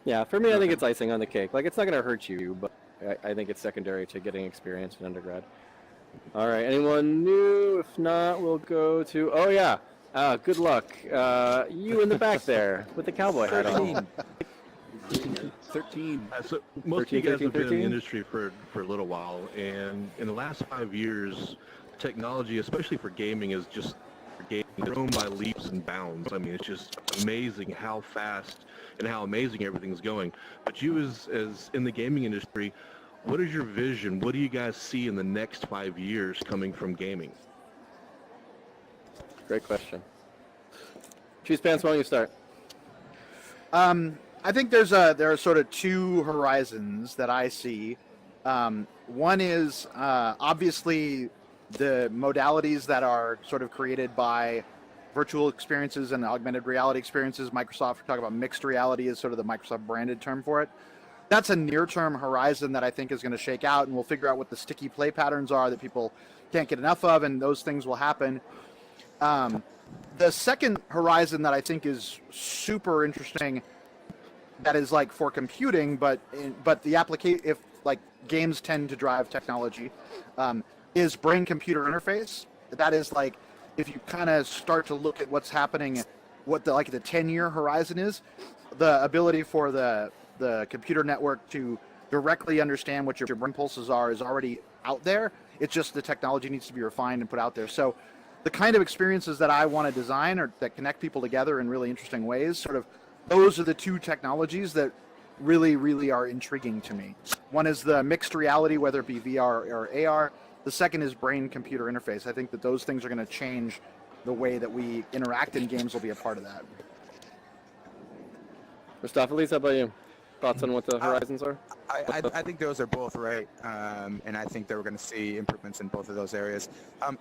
Yeah, for me, I think it's icing on the cake. Like, it's not going to hurt you, but I think it's secondary to getting experience in undergrad. All right, anyone new? If not, we'll go to... Oh, yeah. Good luck. You in the back there with the cowboy hat on. 13. So most of you guys have been in the industry for a little while, and in the last 5 years, technology, especially for gaming, is just grown by leaps and bounds. I mean, it's just amazing how fast and how amazing everything's going. But you, as in the gaming industry, what is your vision? What do you guys see in the next 5 years coming from gaming? Great question. Cheese Pants, why don't you start? I think there are sort of two horizons that I see. One is obviously the modalities that are sort of created by virtual experiences and augmented reality experiences. Microsoft, we talk about mixed reality is sort of the Microsoft branded term for it. That's a near-term horizon that I think is going to shake out, and we'll figure out what the sticky play patterns are that people can't get enough of, and those things will happen. The second horizon that I think is super interesting, that is like for computing, but the application, if like games tend to drive technology, is brain-computer interface. That is like, if you kind of start to look at what's happening, what the 10-year horizon is, the ability for the computer network to directly understand what your brain pulses are is already out there. It's just the technology needs to be refined and put out there. So the kind of experiences that I want to design or that connect people together in really interesting ways, sort of, those are the two technologies that really, really are intriguing to me. One is the mixed reality, whether it be VR or AR. The second is brain-computer interface. I think that those things are going to change the way that we interact in games will be a part of that. Christopheles, how about you? Thoughts on what the horizons are? I think those are both right, and I think that we're going to see improvements in both of those areas.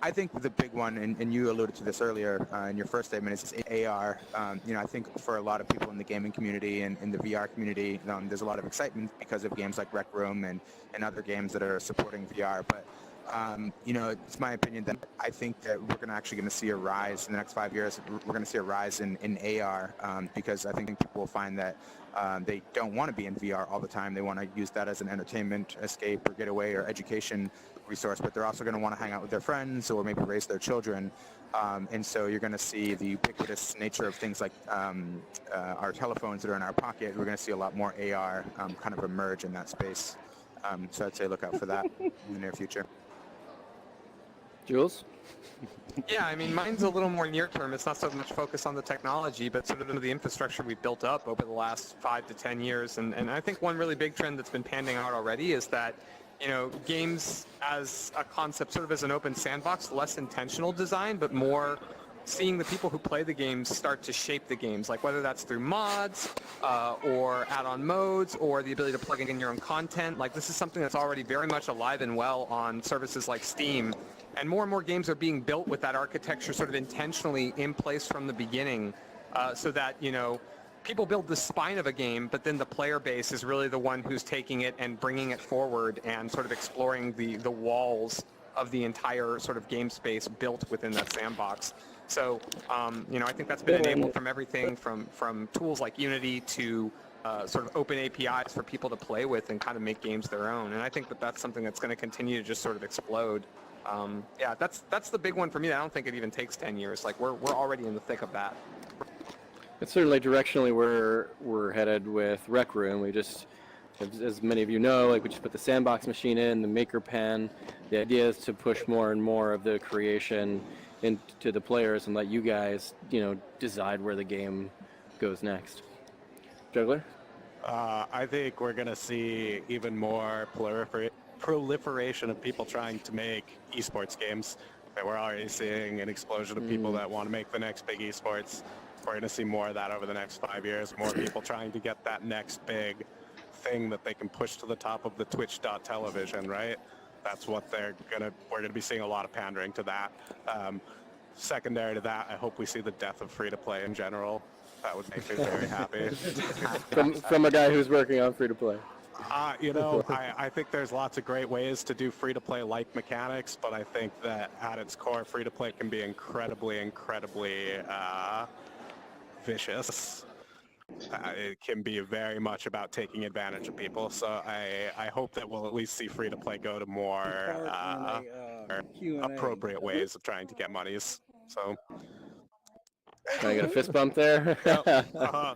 I think the big one, and you alluded to this earlier in your first statement, is AR. I think for a lot of people in the gaming community and in the VR community, there's a lot of excitement because of games like Rec Room and other games that are supporting VR. But it's my opinion that I think that we're actually going to see a rise in the next 5 years. We're going to see a rise in AR because I think people will find that they don't want to be in VR all the time. They want to use that as an entertainment escape or getaway or education resource, but they're also going to want to hang out with their friends or maybe raise their children. And so you're going to see the ubiquitous nature of things like our telephones that are in our pocket. We're going to see a lot more AR kind of emerge in that space. So I'd say look out for that in the near future. Jules? Yeah, I mean, mine's a little more near term. It's not so much focused on the technology, but sort of the infrastructure we've built up over the last 5 to 10 years. And I think one really big trend that's been panning out already is that, games as a concept, sort of as an open sandbox, less intentional design, but more seeing the people who play the games start to shape the games, like whether that's through mods or add-on modes or the ability to plug in your own content. Like, this is something that's already very much alive and well on services like Steam. And more games are being built with that architecture sort of intentionally in place from the beginning so that, people build the spine of a game, but then the player base is really the one who's taking it and bringing it forward and sort of exploring the walls of the entire sort of game space built within that sandbox. So, I think that's been enabled from everything from tools like Unity to sort of open APIs for people to play with and kind of make games their own. And I think that that's something that's going to continue to just sort of explode. Yeah, that's the big one for me. I don't think it even takes 10 years. Like we're already in the thick of that. It's certainly directionally we're headed with Rec Room. We just, as many of you know, like we just put the sandbox machine in, the maker pen. The idea is to push more and more of the creation into the players and let you guys, decide where the game goes next. Juggler? I think we're going to see even more proliferation of people trying to make esports games. And we're already seeing an explosion of people that want to make the next big esports. We're going to see more of that over the next 5 years. More people trying to get that next big thing that they can push to the top of the Twitch.television, right? That's what we're going to be seeing a lot of pandering to that. Secondary to that, I hope we see the death of free-to-play in general. That would make me very happy. from a guy who's working on free-to-play. I think there's lots of great ways to do free-to-play like mechanics, but I think that at its core, free-to-play can be incredibly vicious. It can be very much about taking advantage of people, so I hope that we'll at least see free-to-play go to more appropriate ways of trying to get monies. So. I got a fist bump there. Uh-huh.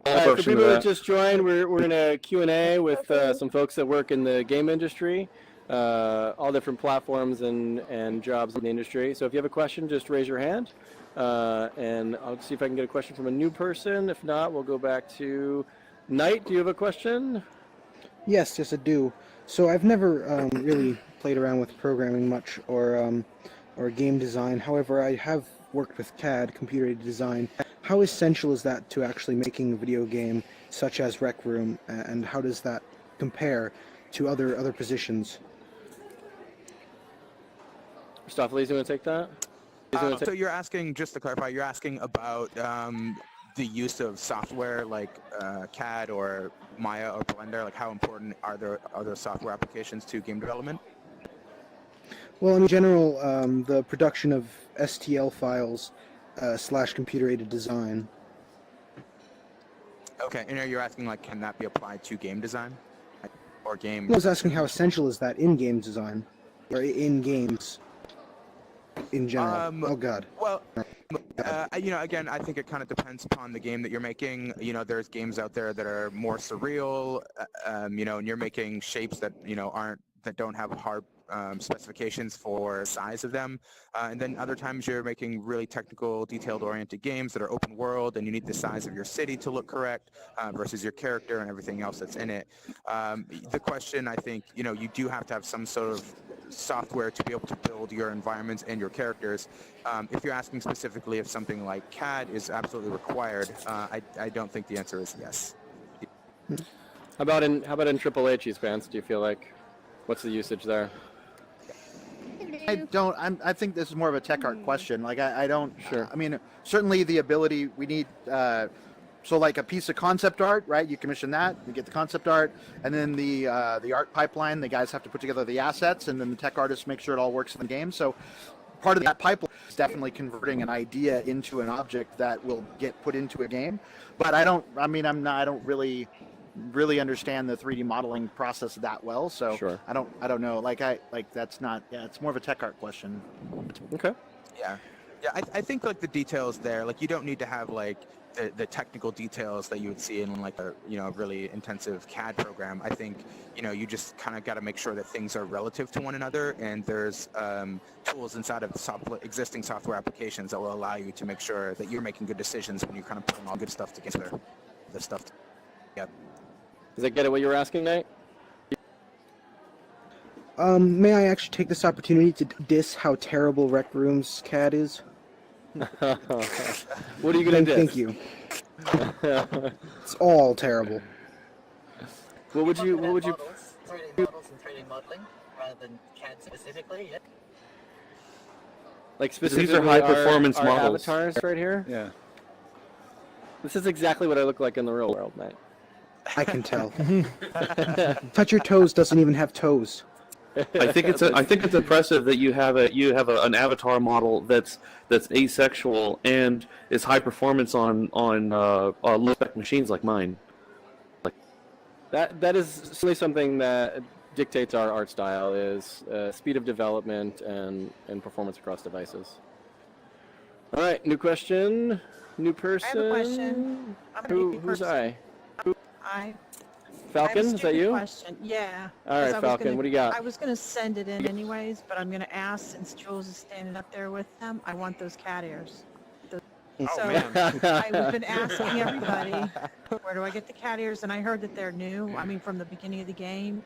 For people that just joined, we're in a Q&A with some folks that work in the game industry, all different platforms and jobs in the industry. So if you have a question, just raise your hand, and I'll see if I can get a question from a new person. If not, we'll go back to Knight. Do you have a question? Yes, I do. So I've never really played around with programming much or game design. However, I have worked with CAD, computer-aided design. How essential is that to actually making a video game such as Rec Room, and how does that compare to other positions? Christopheles, you want to take that? So you're asking, just to clarify, you're asking about the use of software like CAD or Maya or Blender. Like, how important are those software applications to game development? Well, in general, the production of STL files / computer-aided design. Okay, and you're asking, like, can that be applied to game design? Or game... I was asking how essential is that in game design? Or in games in general? Oh, God. Well, again, I think it kind of depends upon the game that you're making. There's games out there that are more surreal, and you're making shapes that, that don't have hard specifications for size of them, and then other times you're making really technical, detailed-oriented games that are open world, and you need the size of your city to look correct versus your character and everything else that's in it. The question, I think, you do have to have some sort of software to be able to build your environments and your characters. If you're asking specifically if something like CAD is absolutely required, I don't think the answer is yes. How about in AAA, Cheese Pants? Do you feel like, what's the usage there? I think this is more of a tech art question. Like, I don't. Sure. I mean, certainly the ability we need. So like a piece of concept art, right? You commission that, you get the concept art, and then the art pipeline. The guys have to put together the assets, and then the tech artists make sure it all works in the game. So part of that pipeline is definitely converting an idea into an object that will get put into a game. But I don't really understand the 3D modeling process that well, so sure. I don't know. That's not. Yeah, it's more of a tech art question. Okay. Yeah, I think like the details there, like you don't need to have like the technical details that you would see in like a really intensive CAD program. I think you just kind of got to make sure that things are relative to one another, and there's tools inside of existing software applications that will allow you to make sure that you're making good decisions when you're kind of putting all good stuff together. Yeah. Does that get at what you were asking, Nate? May I actually take this opportunity to diss how terrible Rec Room's CAD is? What are you going to diss? Thank you. It's all terrible. What would you... 3D models and 3D modeling rather than CAD specifically, yeah? Like specifically these are high-performance our models. avatars right here? Yeah. This is exactly what I look like in the real world, Nate. I can tell. Touch Your Toes doesn't even have toes. I think it's impressive that you have an avatar model that's asexual and is high performance on low spec machines like mine. That is certainly something that dictates our art style is speed of development and performance across devices. All right, new question, new person. I have a question. I'm a new Who's person. I? I Falcon, have a is that stupid you? Question. Yeah. All right, 'cause I was Falcon, gonna- what do you got? I was going to send it in anyways, but I'm going to ask, since Jules is standing up there with them, I want those cat ears. So I've been asking everybody, where do I get the cat ears? And I heard that they're new. I mean, from the beginning of the game.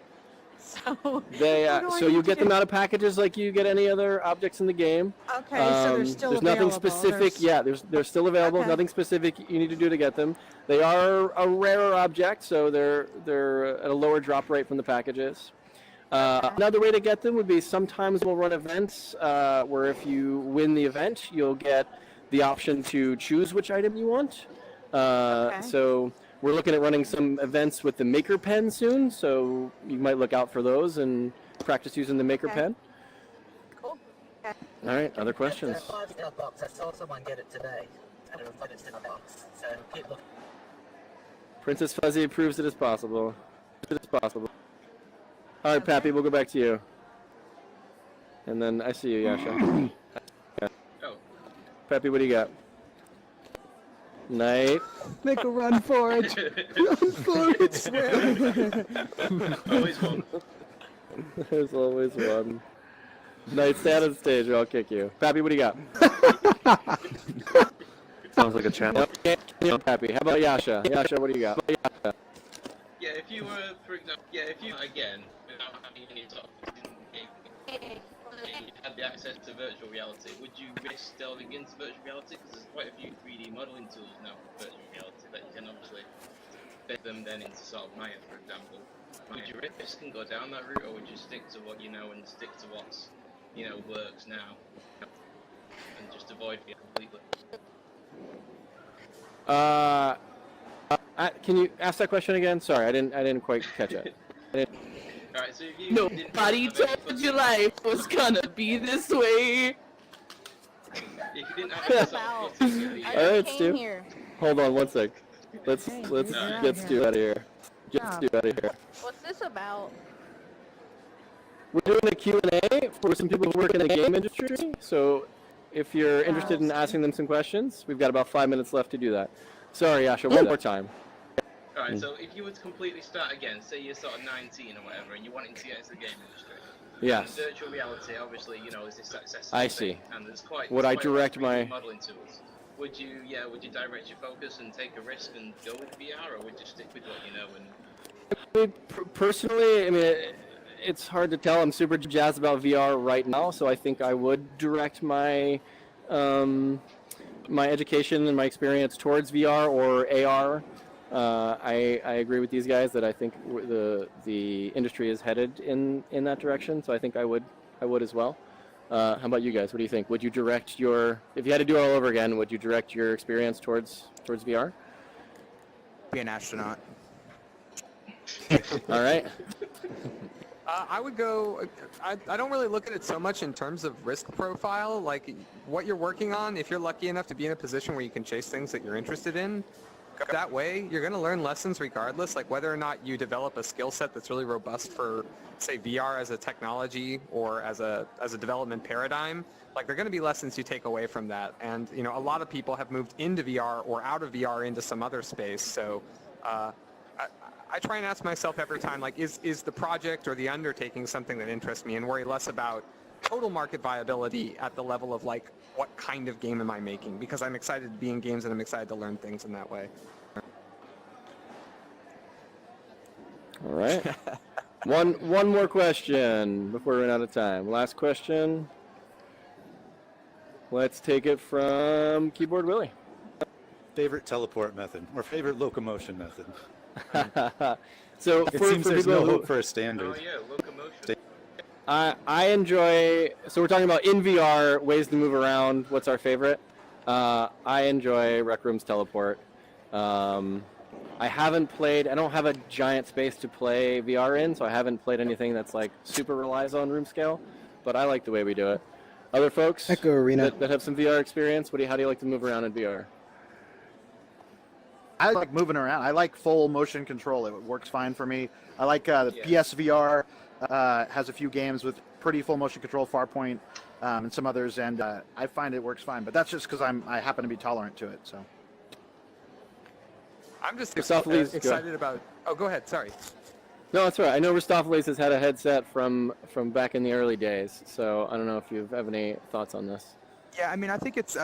So They who do I so need you to get them out of packages like you get any other objects in the game. Okay, so they're still there's nothing available. specific. Yeah, they're still available. Okay. Nothing specific you need to do to get them. They are a rarer object, so they're at a lower drop rate from the packages. Another way to get them would be sometimes we'll run events where if you win the event, you'll get the option to choose which item you want. So we're looking at running some events with the Maker Pen soon, so you might look out for those and practice using the Maker Pen. Cool. Okay. All right, other questions? The 5-star box, I saw someone get it today, and it was put in a box. So keep looking. Princess Fuzzy proves it is possible. It is possible. All right, Pappy, we'll go back to you. And then I see you, Yasha. Yeah. Oh. Pappy, what do you got? Night. Make a run for it. Run for it, swim. Always one. There's always one. Night, stay out of the stage or I'll kick you. Pappy, what do you got? Sounds like a channel. Pappy. How about Yasha? Yasha, what do you got? Yeah, if you were, for example, again, without having any sort of game, and you had the access to virtual reality, would you risk delving into virtual reality? Because there's quite a few 3D modeling tools now for virtual reality that you can obviously fit them then into sort of Maya, for example. Would you risk and go down that route, or would you stick to what you know and stick to what's, works now, and just avoid it completely? Can you ask that question again? Sorry, I didn't quite catch it. Alright, so if you Nobody told you life was gonna be this way. If you didn't have All right, Stu. Hold on one sec. Let's get Stu out of here. Get Stu out of here. What's this about? We're doing a Q&A for some people who work in the game industry. So if you're interested in asking them some questions, we've got about 5 minutes left to do that. Sorry, Yasha, one more time. Alright, so if you were to completely start again, say you're sort of 19 or whatever, and you're wanting to get into the game industry. Yes. And virtual reality, obviously, is this accessible? I see. And there's quite. Would I there's quite a lot of direct my- 3D modeling tools? Would you direct your focus and take a risk and go with VR, or would you stick with what you know and? Personally, I mean, it's hard to tell. I'm super jazzed about VR right now, so I think I would direct my my education and my experience towards VR or AR. I agree with these guys that I think the industry is headed in that direction, so I think I would as well. How about you guys? What do you think? Would you direct if you had to do it all over again, would you direct your experience towards VR? Be an astronaut. All right. I would go, I don't really look at it so much in terms of risk profile, like what you're working on. If you're lucky enough to be in a position where you can chase things that you're interested in, go that way. You're going to learn lessons regardless, like whether or not you develop a skill set that's really robust for, say, VR as a technology or as a development paradigm. Like, there are going to be lessons you take away from that. And, a lot of people have moved into VR or out of VR into some other space. So I try and ask myself every time, like, is the project or the undertaking something that interests me, and worry less about total market viability at the level of, like, what kind of game am I making? Because I'm excited to be in games and I'm excited to learn things in that way. All right. One more question before we run out of time. Last question. Let's take it from Keyboard Willie. Favorite teleport method or favorite locomotion method? So it for seems there's people no hope for a standard. Oh yeah, locomotion. I enjoy. So we're talking about in VR ways to move around. What's our favorite? I enjoy Rec Room's teleport. I haven't played. I don't have a giant space to play VR in, so I haven't played anything that's like super relies on room scale. But I like the way we do it. Other folks Echo Arena. that have some VR experience. How do you like to move around in VR? I like moving around. I like full motion control. It works fine for me. I like the PSVR. has a few games with pretty full motion control, Farpoint, and some others, and I find it works fine. But that's just because I happen to be tolerant to it. So. I'm just excited about. Oh, go ahead. Sorry. No, that's right. I know Ristopheles has had a headset from back in the early days, so I don't know if you have any thoughts on this. Yeah, I mean, I think it's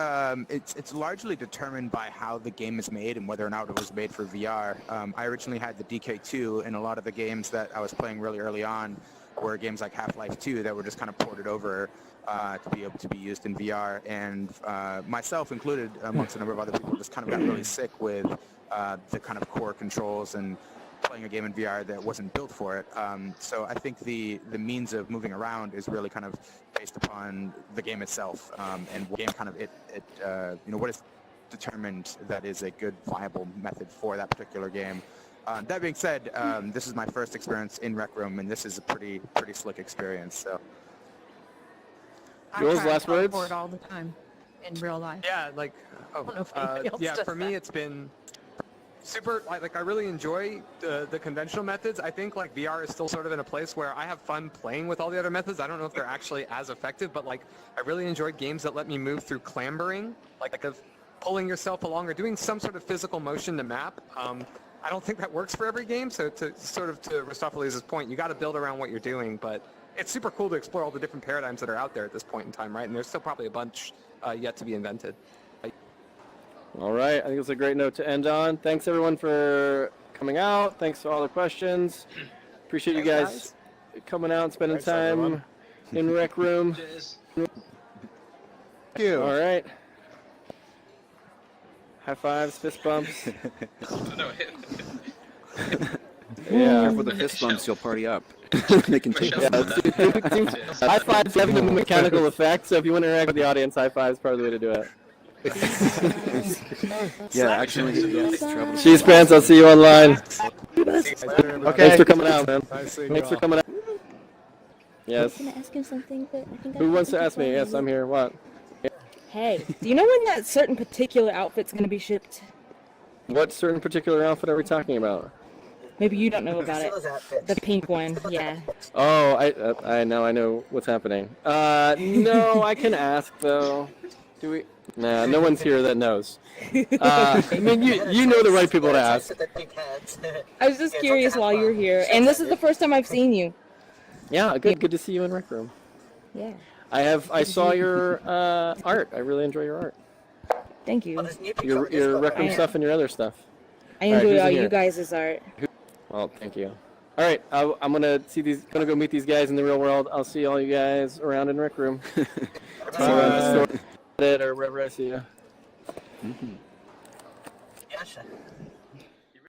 largely determined by how the game is made and whether or not it was made for VR. I originally had the DK2, and a lot of the games that I was playing really early on were games like Half-Life 2 that were just kind of ported over to be able to be used in VR. And myself included, amongst a number of other people, just kind of got really sick with the kind of core controls and playing a game in VR that wasn't built for it. So I think the means of moving around is really kind of based upon the game itself, and what game kind of what is determined that is a good viable method for that particular game. That being said, this is my first experience in Rec Room, and this is a pretty slick experience. So. Yours, last words? I all the time in real life. Yeah, like, for me it's been super, like I really enjoy the conventional methods. I think like VR is still sort of in a place where I have fun playing with all the other methods. I don't know if they're actually as effective, but like I really enjoy games that let me move through clambering, like of pulling yourself along or doing some sort of physical motion to map. I don't think that works for every game, so to Ristopheles' point, you got to build around what you're doing, but it's super cool to explore all the different paradigms that are out there at this point in time, right? And there's still probably a bunch yet to be invented. All right, I think it's a great note to end on. Thanks everyone for coming out. Thanks for all the questions. Appreciate you guys coming out and spending time in Rec Room. Cheers. Thank you. All right. High fives, fist bumps. Yeah, with the fist bumps, you'll party up. They can take High fives have a mechanical effect, so if you want to interact with the audience, high fives probably the way to do it. Yeah, actually, yes. Cheese pants, I'll see you online. Okay. Thanks for coming out, man. Thanks for coming out. Yes. I was gonna ask him something, but I think Who wants to ask me? Yes, I'm here. What? Hey, do you know when that certain particular outfit's gonna be shipped? What certain particular outfit are we talking about? Maybe you don't know about it. The pink one, yeah. Oh, I know what's happening. No, I can ask though. Do we? Nah, no one's here that knows. I mean, you know the right people to ask. I was just curious while you were here, and this is the first time I've seen you. Yeah, good to see you in Rec Room. Yeah. I saw your art. I really enjoy your art. Thank you. Your Rec Room stuff and your other stuff. I enjoy all you guys' art. Well, thank you. All right, I'm gonna go meet these guys in the real world. I'll see all you guys around in Rec Room. Or wherever I see you. Gotcha.